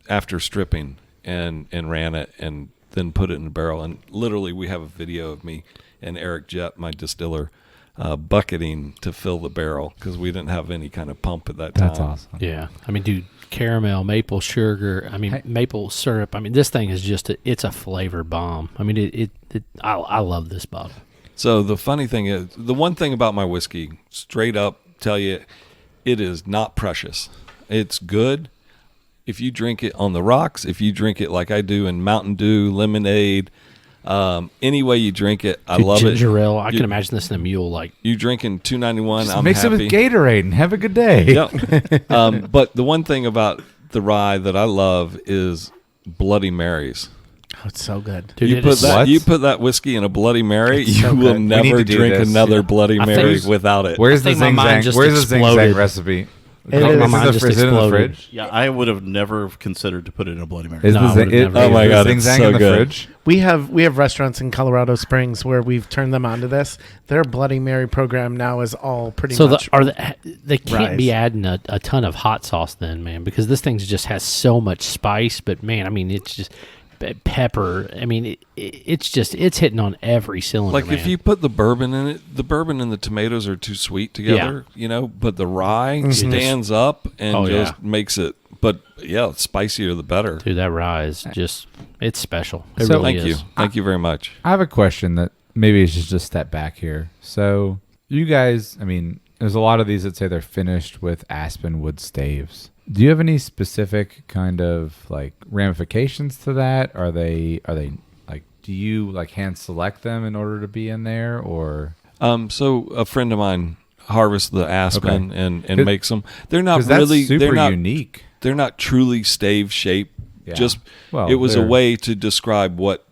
after stripping and ran it, and then put it in a barrel. And literally we have a video of me and Eric Jett, my distiller, bucketing to fill the barrel because we didn't have any kind of pump at that time. That's awesome. Yeah. I mean, dude, caramel, maple sugar. I mean, maple syrup. I mean, this thing is just it's a flavor bomb. I mean, I love this bottle. So the funny thing is, the one thing about my whiskey, straight up tell you, it is not precious. It's good. If you drink it on the rocks, if you drink it like I do in Mountain Dew, lemonade, any way you drink it, I Dude, love it. ginger ale. I You- can imagine this in a mule. Like, You drinking 291, Just I'm mix happy. it with Gatorade and have a good day. Yep. But the one thing about the rye that I love is Bloody Marys. Oh, it's so good. dude, You it put is- that What? you put that whiskey in a Bloody Mary, It's you so will good. We need never to do drink this. another Yeah. Bloody I Mary think- without it. Where's the I think my mind zing-zang? just Where's the zing-zang exploded. recipe? It- Oh, my this mind is just the, is it in the exploded. fridge? Yeah, I would have never considered to put it in a Bloody Mary. Is No, the I zing- would've never. Oh my is God, the it's zing-zang so in the good. fridge? We have restaurants in Colorado Springs where we've turned them onto this. Their Bloody Mary program now is all pretty So much. they can't be Rise. adding a ton of hot sauce then, man, because this thing just has so much spice. But man, I mean, it's just pepper. I mean, it's hitting on every cylinder. Like man. if you put the bourbon in it, the bourbon and the tomatoes are too sweet together, but the rye stands up and Oh, just yeah. makes it. But yeah, spicier the better. dude, that rye is just it's special. It So- really Thank you, is. thank you very much. I have a question that maybe is just a step back here. So you guys, I mean, there's a lot of these that say they're finished with aspen wood staves. Do you have any specific kind of like ramifications to that? Are they like, do you like hand select them in order to be in there, or? So a friend of mine harvests the aspen and makes them. They're not that's really super they're not unique. They're not truly stave shaped. Yeah. Just Well, it was a they're- way to describe what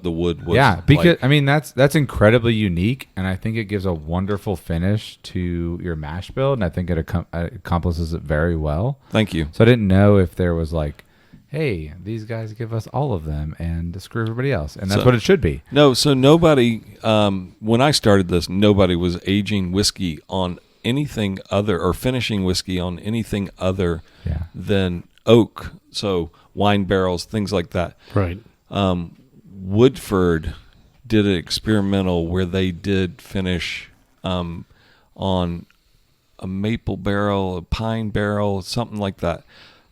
the wood was. Yeah, because like. I mean that's incredibly unique, and I think it gives a wonderful finish to your mash bill, and I think it accomplishes it very well. Thank you. So I didn't know if there was like, hey, these guys give us all of them and screw everybody else, and that's So- what it should be. No, so nobody. When I started this, nobody was aging whiskey on anything other or finishing whiskey on anything other Yeah. than oak. So wine barrels, things like that. Right. Woodford did an experimental where they did finish on a maple barrel, a pine barrel, something like that.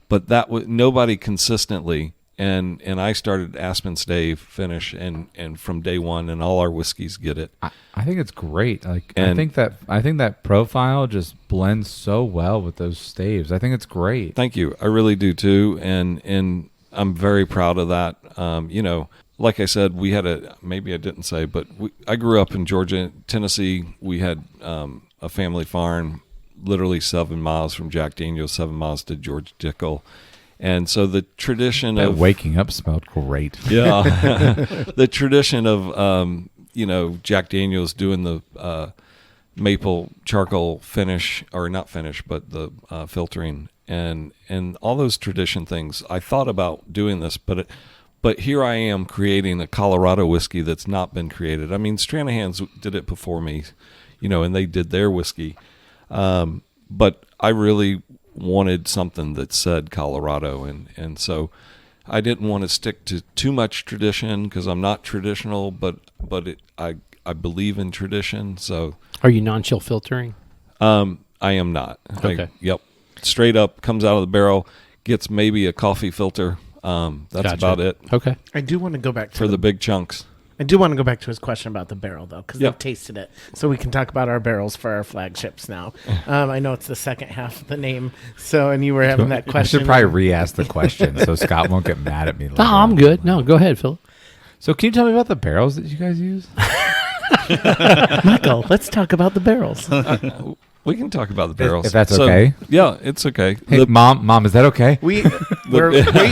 But that was nobody consistently. And I started aspen stave finish and from day one, and all our whiskeys get it. I think it's great. Like I And- think that profile just blends so well with those staves. I think it's great. Thank you. I really do too, and I'm very proud of that. Like I said, we had maybe I didn't say, but I grew up in Georgia, Tennessee. We had a family farm, literally 7 miles from Jack Daniels, 7 miles to George Dickel, and so the tradition That of waking up smelled great. yeah, the tradition of Jack Daniels doing the maple charcoal finish, or not finish, but the filtering and all those tradition things. I thought about doing this, but here I am creating a Colorado whiskey that's not been created. I mean, Stranahan's did it before me, and they did their whiskey, but I really wanted something that said Colorado, and so I didn't want to stick to too much tradition because I'm not traditional, but I believe in tradition. So Are you non-chill filtering? I am not. Okay. Yep. Straight up comes out of the barrel, gets maybe a coffee filter. That's Gotcha. about it Okay. I do want to go back to for the big chunks. I do want to go back to his question about the barrel, though, because Yep. they've tasted it. So we can talk about our barrels for our flagships now. I know it's the second half of the name, and you were having that I question. should probably re-ask the question so Scott won't get mad at me. No, I'm good. No, go ahead, Philip. So can you tell me about the barrels that you guys use? Michael, let's talk about the barrels. We can talk about the barrels if that's okay. Yeah, it's okay. Hey, mom, is that okay? We're waiting.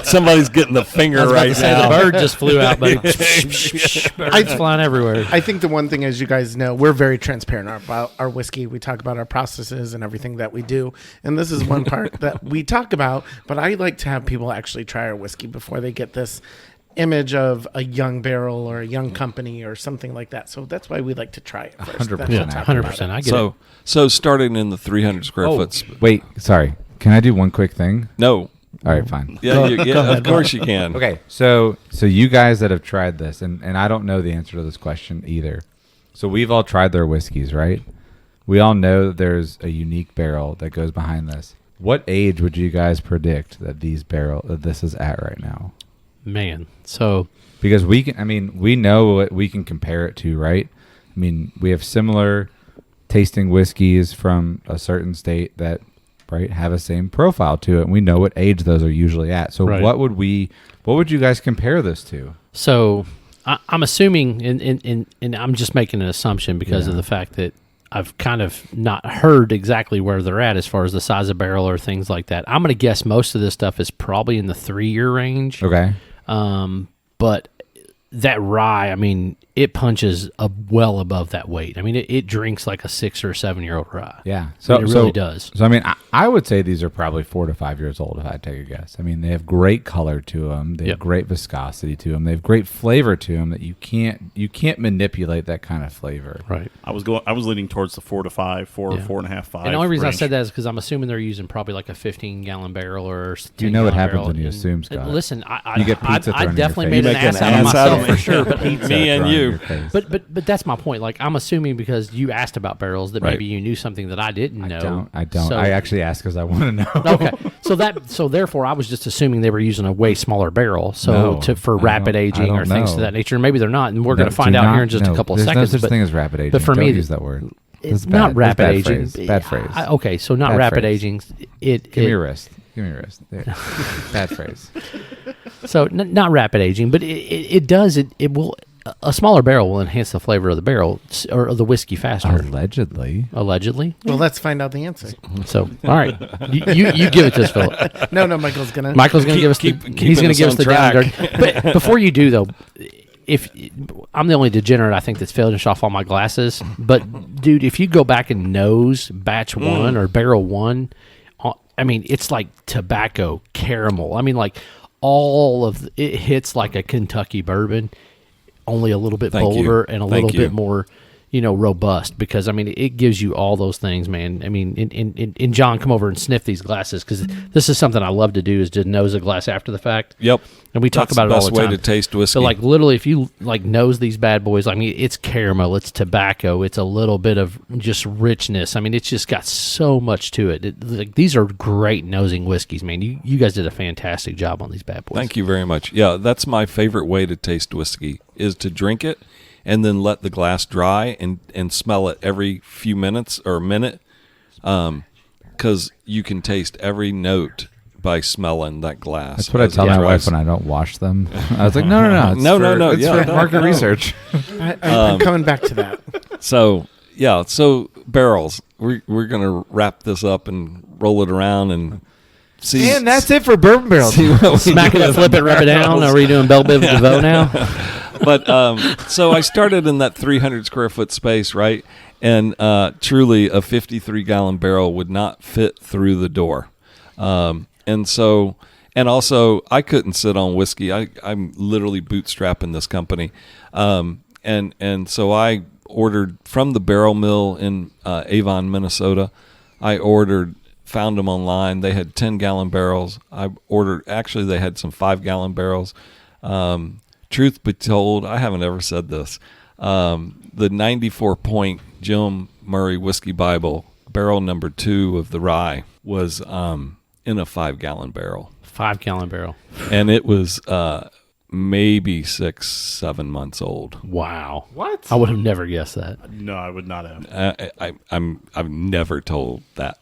Somebody's getting the finger right The now. bird just flew out, buddy. Birds flying everywhere. I think the one thing, as you guys know, we're very transparent about our whiskey. We talk about our processes and everything that we do. And this is one part that we talk about, but I like to have people actually try our whiskey before they get this image of a young barrel or a young company or something like that. So that's why we like to try it first. 100%. Then Yeah, we'll talk about 100%. it. I get it. So starting in the 300 square foot. Wait, sorry. Can I do one quick thing? No. All right, fine. Yeah, of course you can. Okay, so you guys that have tried this, and I don't know the answer to this question either. So we've all tried their whiskeys, right? We all know that there's a unique barrel that goes behind this. What age would you guys predict that this is at right now? Man. So, Because we know what we can compare it to, right? I mean, we have similar tasting whiskeys from a certain state that, right, have a same profile to it. And we know what age those are usually at. So Right. what would you guys compare this to? I'm assuming, and I'm just making an assumption because of the fact that I've kind of not heard exactly where they're at as far as the size of barrel or things like that. I'm going to guess most of this stuff is probably in the 3-year range. Okay. But that rye, I mean, it punches well above that weight. I mean, it drinks like a 6 or 7-year-old rye. Yeah. So it really does. So, I mean, I would say these are probably 4 to 5 years old if I had to take a guess. I mean, they have great color to them. They have great viscosity to them. They have great flavor to them that you can't manipulate that kind of flavor. Right. I was leaning towards the 4 to 5, 4, Yeah. 4.5, 5. And the only reason range. I said that is because I'm assuming they're using probably like a 15-gallon barrel or 10 You know what gallon happens barrel. when you And assume, Scott. Listen, You get pizza I thrown in your definitely face. made You an make ass an out of ass out of for sure. But Me and you. But that's my point. Like, I'm assuming because you asked about barrels that Right. maybe you knew something that I didn't know. I don't. So- I actually asked because I want to know. Okay, so therefore, I was just assuming they were using a way smaller barrel, No, for I rapid don't- aging I or don't things of know. that nature. Maybe they're not, and we're going to No, find do out not- here in just a couple of there's seconds. No such but, thing as rapid aging. but for Don't me, use that word. it's That's not bad. rapid That's aging. Phrase. Bad phrase. Okay, so not Bad rapid phrase. aging. Give me your wrist. Give me your wrist. There. Bad phrase. So not rapid aging, but it does. It will. A smaller barrel will enhance the flavor of the barrel or the whiskey faster. Allegedly. Allegedly. Well, let's find out the answer. So, all right, you give it to us, Philip. No, Michael's gonna. Michael's going to give us he's going to give us the down track. dirty. But before you do though, if I'm the only degenerate I think that's finished off all my glasses, but dude, if you go back and nose batch one or barrel one, I mean it's like tobacco caramel. I mean like all of it hits like a Kentucky bourbon, only a little bit Thank you. bolder and a Thank little you. bit more, robust, because I mean it gives you all those things, man. I mean, and John, come over and sniff these glasses, because this is something I love to do, is to nose a glass after the fact. Yep. And we talk That's about it the all best the time. way to taste whiskey. So like literally, if you like nose these bad boys, I mean it's caramel, it's tobacco, it's a little bit of just richness. I mean it's just got so much to it. Like, these are great nosing whiskeys, man. You guys did a fantastic job on these bad boys. Thank you very much. Yeah, that's my favorite way to taste whiskey, is to drink it and then let the glass dry and smell it every few minutes or a minute, because you can taste every note by smelling that glass. That's what I tell my wife when I don't wash them. I was like, no. It's No, It's yeah, for no, market no. research. I'm coming back to that. So barrels. We're gonna wrap this up and roll it around and see. And that's it for bourbon barrels. Smack it, flip it, rub it down. Are we doing Belle Biv DeVoe now? But so I started in that 300 square foot space, right? And truly, a 53-gallon barrel would not fit through the door. And also, I couldn't sit on whiskey. I'm literally bootstrapping this company, and so I ordered from the barrel mill in Avon, Minnesota. Found them online. They had 10-gallon barrels. I ordered. Actually, they had some 5-gallon barrels. Truth be told, I haven't ever said this. The 94-point Jim Murray Whiskey Bible, barrel number 2 of the rye, was in a 5-gallon barrel. 5-gallon barrel. And it was maybe 6-7 months old. Wow. What? I would have never guessed that. No, I would not have. I've never told that.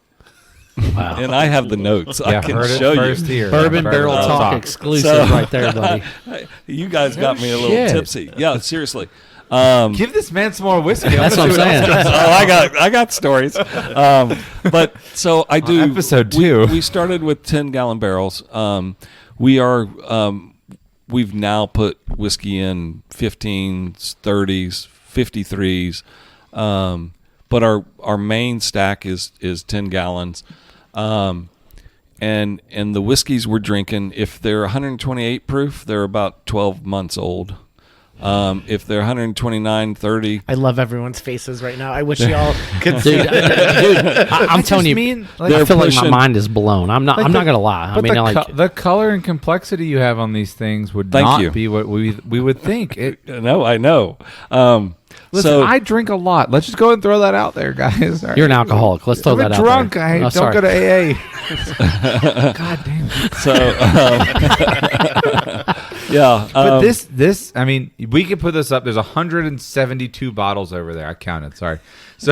Wow. And I have the notes. I can heard show it first you. here. Bourbon Barrel Talk Talk. exclusive right there, buddy. You guys got me a little shit. tipsy. Yeah, seriously. Give this man some more whiskey. That's what I'm saying. I got stories. But so I do. Episode 2. We started with 10-gallon barrels. We are. We've now put whiskey in 15s, 30s, 53s. But our main stack is 10 gallons. And the whiskeys we're drinking, if they're 128 proof, they're about 12 months old. If they're 129, 30. I love everyone's faces right now. I wish y'all could see. Dude, I'm telling you, I feel like my mind is blown. I'm not gonna lie. I But mean, the color and complexity you have on these things would Thank not you. be what we would think. No, I know. Listen, So I drink a lot. Let's just go and throw that out there, guys. All right. you're an alcoholic. Let's throw I'm that out drunk. there. I Oh, don't sorry. go to AA. God damn it. so yeah. But this, I mean, we could put this up. There's 172 bottles over there. I counted. Sorry. So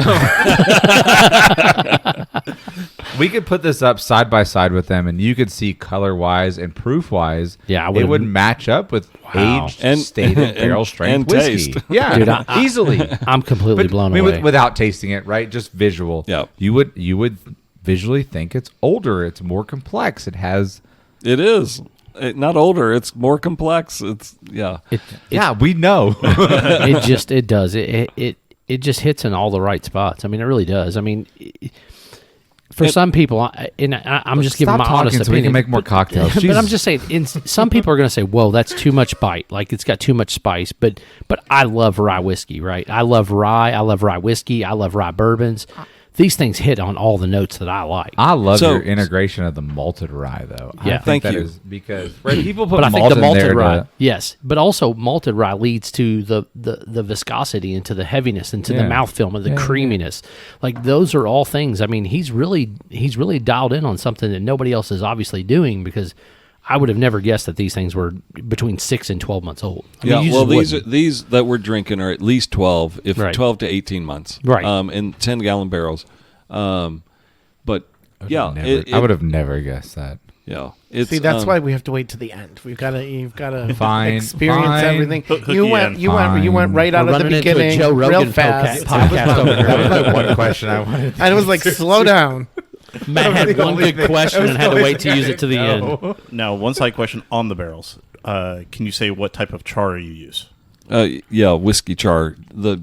we could put this up side by side with them, and you could see color wise and proof wise. Yeah, I it would've- would match up with aged, And- stated barrel strength and whiskey. taste. Yeah, Dude, easily. I'm completely But, blown I mean, away. without tasting it, right? Just visual. Yeah. You would visually think it's older. It's more complex. It has. It is. Not older. It's more complex. It's Yeah, we know. it does. It just hits in all the right spots. I mean, it really does. I mean, for some people, I'm just giving Stop my honest talking so we opinion. can make more cocktails. But Jesus. I'm just saying, some people are going to say, "Whoa, that's too much bite. Like it's got too much spice." But I love rye whiskey, right? I love rye. I love rye whiskey. I love rye bourbons. these things hit on all the notes that I like. I love So- your integration of the malted rye, though. Yeah. I think Thank that you. is because people put But I think malt the in malted there rye, to- yes, but also malted rye leads to the viscosity and to the heaviness and to the Yeah. mouthfeel and the Yeah, yeah. creaminess. Like those are all things. I mean, he's really dialed in on something that nobody else is obviously doing, because I would have never guessed that these things were between 6 and 12 months old. I mean, you well, just these that we're drinking are at least 12, if Right. 12 to 18 months, Right. in 10-gallon barrels. But yeah, I would have never guessed that. Yeah, it's, See, that's why we have to wait to the end. You've got to Fine, experience fine. everything. Hook You you went in. you went right out We're of the running into a beginning Joe Rogan real fast. podcast over That was here. my one question I wanted. And it was like, slow down. Matt had one good question and had to wait to use it to the end. Now, one side question on the barrels. Can you say what type of char you use? yeah, whiskey char, the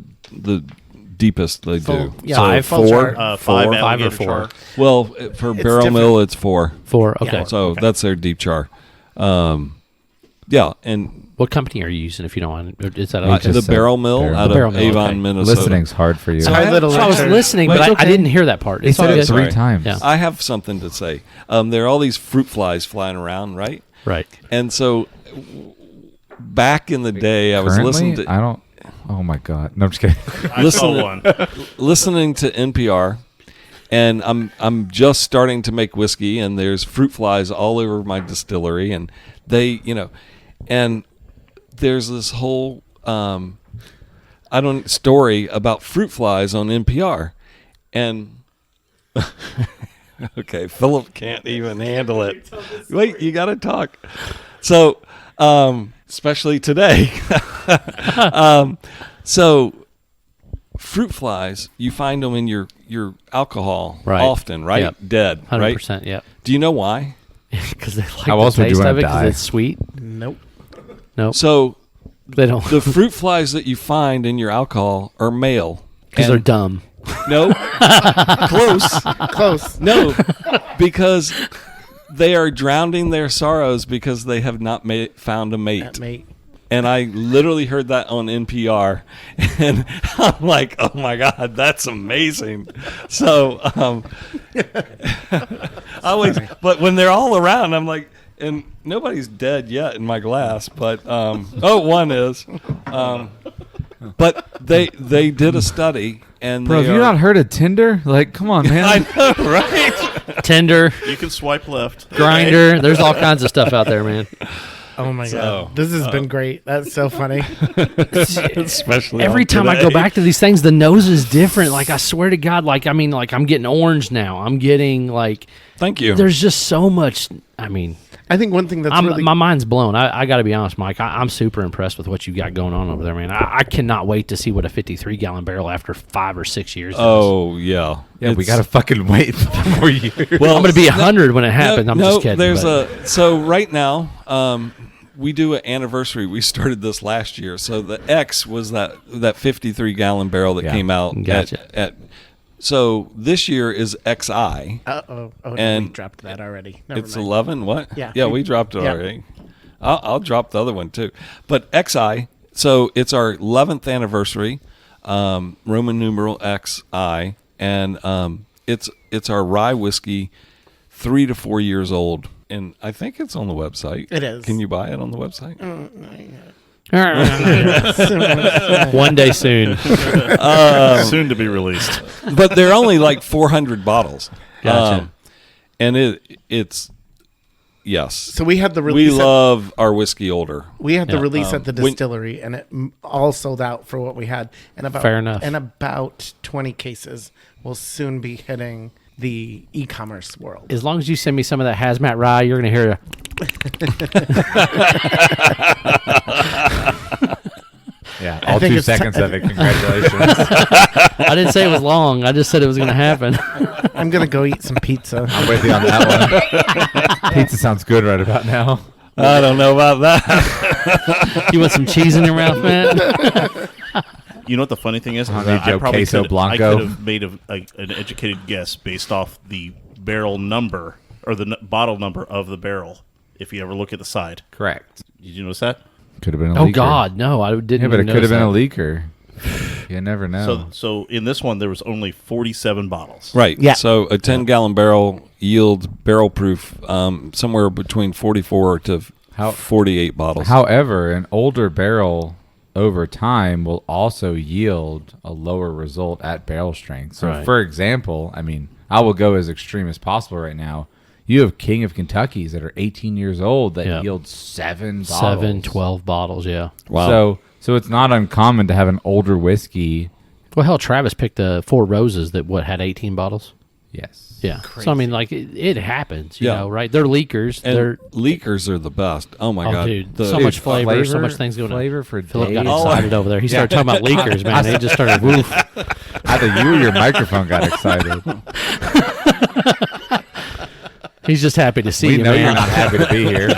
deepest they do. Yeah, Five, full four? chart. Five or alligator four? char. Well, for barrel different. mill, it's 4. 4. Okay. Yeah. So that's their deep char. Yeah, and What company are you using, if you don't mind? Is that Just the okay? said barrel mill barrel. out Barrel of mill, Avon, okay. Minnesota. Listening's hard for you. So I So I was listening, But but it's I okay. didn't hear that part. He It's all said it good. 3 Sorry. times. Yeah. I have something to say. There are all these fruit flies flying around, right? Right. And so back in the day, I was listening Currently, to I don't. Oh my god! No, I'm just kidding. I saw one. listening to NPR, and I'm just starting to make whiskey, and there's fruit flies all over my distillery, and they, and there's this whole story about fruit flies on NPR, and okay, Philip can't even handle it. Wait, you got to talk. So, especially today. So fruit flies, you find them in your alcohol Right. often, right? Yep. Dead, 100%. right? Yeah. Do you know why? Because they like How the else would you taste wanna of it, die? because it's sweet. Nope. Nope. So They don't. the fruit flies that you find in your alcohol are male. Because they're And- dumb. No, close. Close. No, because they are drowning their sorrows because they have not found a mate. That mate. And I literally heard that on NPR, and I'm like, "Oh my God, that's amazing!" So, but when they're all around, I'm like, and nobody's dead yet in my glass, but one is, but they did a study, and Bro, they have you are- not heard of Tinder? Like, come on, man. I know, right? Tender, You can swipe left. grinder. There's all kinds of stuff out there, man. Oh my So, god, this has been great. That's so funny. Especially Every on time I go today. back to these things, the nose is different. Like, I swear to God, like I'm getting orange now. I'm getting like, Thank you. there's just so much. I mean, I think one thing that's really my mind's blown. I got to be honest, Mike. I'm super impressed with what you got going on over there, man. I cannot wait to see what a 53-gallon barrel after 5 or 6 years. Oh yeah, Yeah, we It's- gotta fucking wait 4 more years. Well, I'm going to be 100 when it happens. I'm just kidding. There's but- so right now, we do an anniversary. We started this last year. So the X was that 53-gallon barrel that Yeah. came out. Gotcha. So this year is XI. oh, no, And we dropped that already. Never It's mind. 11. What? Yeah. Yeah, we dropped it Yeah. already. I'll drop the other one too. But XI. So it's our 11th anniversary. Roman numeral XI, and it's our rye whiskey, 3 to 4 years old. And I think it's on the website. It is. Can you buy it on the website? one day soon. Soon to be released. But they're only like 400 bottles. Gotcha. And it's yes. So we had the We release. love our whiskey older. We had the Yeah. release at the when- distillery, and it all sold out for what we had. And about Fair enough. And about 20 cases will soon be hitting the e-commerce world. As long as you send me some of that hazmat rye, you're going to hear Yeah, all think 2 it's seconds of it. Congratulations. I didn't say it was long. I just said it was going to happen. I'm gonna go eat some pizza. I'm with you on that one. Pizza sounds good right about now. I don't know about that. You want some cheese in your mouth, man? You know what the funny thing is? Honey Joe probably Queso could, Blanco. I could have made an educated guess based off the barrel number or the bottle number of the barrel. If you ever look at the side, Correct. did you notice that? Could have been a Oh, leaker. God. No, I didn't Yeah, but it even could have been a notice leaker. You never know. So in this one, there was only 47 bottles. Right. Yeah. So a 10-gallon barrel yields barrel proof somewhere between 44 to 48 bottles. However, an older barrel over time will also yield a lower result at barrel strength. So, Right. for example, I mean, I will go as extreme as possible right now. You have King of Kentuckys that are 18 years old that yield 7 bottles. 12 bottles, yeah. Wow. So it's not uncommon to have an older whiskey. Well, hell, Travis picked the Four Roses that, had 18 bottles? Yes. Yeah. So, I mean, like, it happens, you Yeah. know, right? They're leakers. and They're, leakers are the best. Oh, my God. dude, The- so much flavor, so much things going on. Flavor for Philip days. got excited over there. He started talking about leakers, man. He just started, woof. I thought you or your microphone got excited. He's just happy to see We you, know man. you're not happy to be here.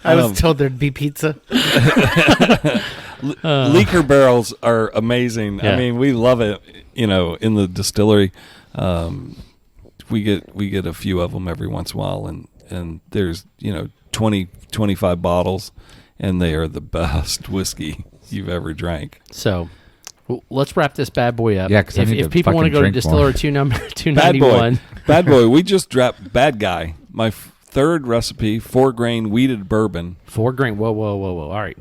I was told there'd be pizza. Leaker barrels are amazing. Yeah. I mean, we love it. You know, in the distillery, we get a few of them every once in a while, and there's 20, 25 bottles, and they are the best whiskey you've ever drank. So, let's wrap this bad boy up. Yeah, 'cause I need if to people want to fucking go to drink more. Distillery Bad 291. boy, bad boy. We just dropped Bad Guy, my third recipe, 4-grain wheated bourbon. 4 grain. Whoa. All right.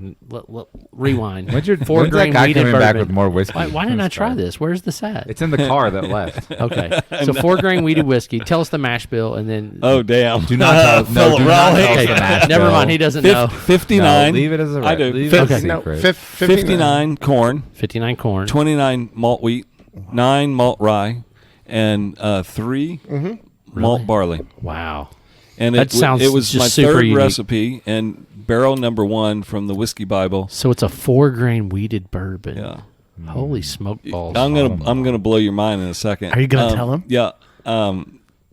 Rewind. When's that 4 grain guy wheated coming back bourbon. with more whiskey? Why didn't I try this? Where's this at? It's in the car that left. Okay. So 4 grain wheated whiskey. Tell us the mash bill, and then. Oh, damn. Do not tell, no, do not tell us Okay. the mash Never bill. mind. He doesn't know. 59. No, leave it as a I do. leave it as a Okay. secret. 59 corn, 59 corn. 29 malt wheat, 9 malt rye, and 3 malt barley. Wow. And That sounds it was just my super third unique. recipe and barrel number 1 from the Whiskey Bible. So it's a 4 grain wheated bourbon. Yeah. Holy smoke balls. I'm gonna blow your mind in a second. Are you gonna tell him? Yeah. Are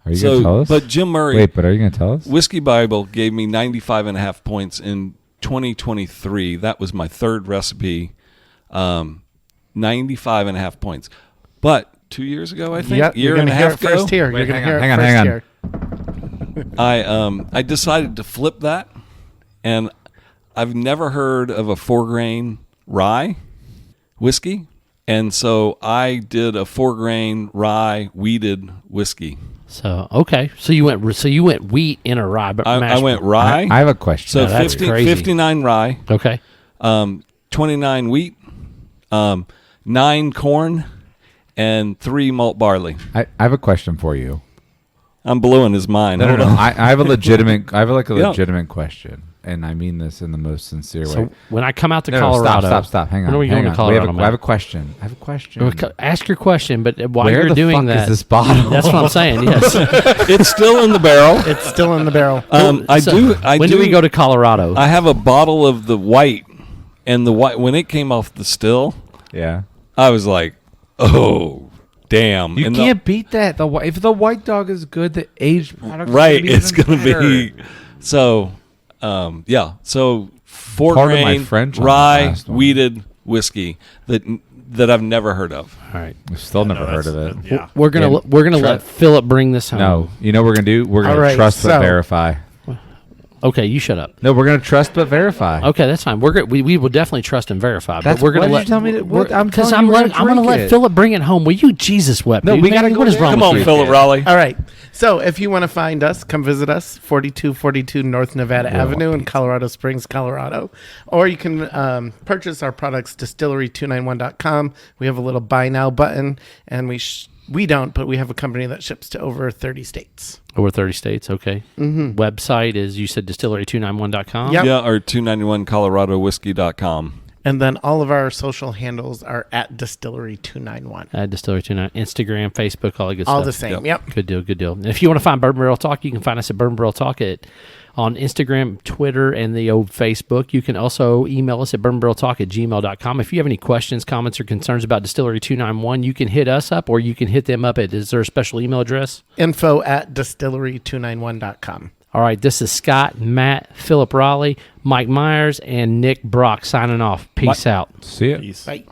you going to tell us? But Jim Murray, Wait, but are you going to tell us? Whiskey Bible gave me 95.5 points in 2023. That was my third recipe. 95.5 points. But 2 years ago, I think, Yep, year you're and a gonna hear half it ago, first here. Wait, You're gonna hang hear on, it hang on, first hang on. here. I decided to flip that, and I've never heard of a 4-grain rye whiskey, and so I did a 4-grain rye wheated whiskey. So okay. So you went wheat in a rye, but I mash went bill. rye. I have a question. So Now, that's 59 rye, Okay. 29 wheat, 9 corn, and 3 malt barley. I have a question for you. I'm blowing his mind. No, Hold no. on. I have a legitimate. I have like a Yeah. legitimate question, and I mean this in the most sincere way. So when I come out to No, Colorado, stop. Hang on. When are we hang going on. to Colorado? I have a question. Ask your question, but while Where you're the doing fuck that, is this bottle? that's what I'm saying. Yes. It's still in the barrel. It's still in the barrel. When do we go to Colorado? I have a bottle of the white, and the white when it came off the still, Yeah. I was like, "Oh, damn!" You And can't beat that. If the white dog is good, the aged product right. is It's going gonna to be so. Yeah. So Pardon my 4-grain French on the rye last one. wheated whiskey that I've never heard of. All right. I've still never heard of it. Yeah. We're gonna Yeah. let Philip bring this home. No, you know what we're gonna do? We're gonna All right, trust but so- verify. Okay, you shut up. No, we're gonna trust but verify. Okay, that's fine. We will definitely trust and verify. That's- but we're gonna why did let you tell me to- what- I'm because telling you we're gonna I'm gonna drink let it. Philip bring it home. Will you Jesus wept? No, dude, we man? gotta go What is there. wrong Come with on, you? Philip Rawleigh. All right. So if you want to find us, come visit us, 4242 North Nevada Avenue in Colorado Springs, Colorado. Or you can purchase our products, distillery291.com. We have a little buy now button, and we don't, but we have a company that ships to over 30 states. Over 30 states. Okay. Website is, you said, distillery291.com. Yep. Yeah, or 291coloradowhiskey.com. And then all of our social handles are at distillery291. Distillery29, Instagram, Facebook, all the good stuff. All the same. Yep. Good deal, good deal. And if you want to find Bourbon Barrel Talk, you can find us at Bourbon Barrel Talk on Instagram, Twitter, and the old Facebook. You can also email us at bourbonbarreltalk@gmail.com. If you have any questions, comments, or concerns about Distillery 291, you can hit us up or you can hit them up at, is there a special email address? Info at distillery291.com. All right, this is Scott, Matt, Philip Rawleigh, Mike Myers, and Nick Brock signing off. Peace out. See ya. Peace. Bye.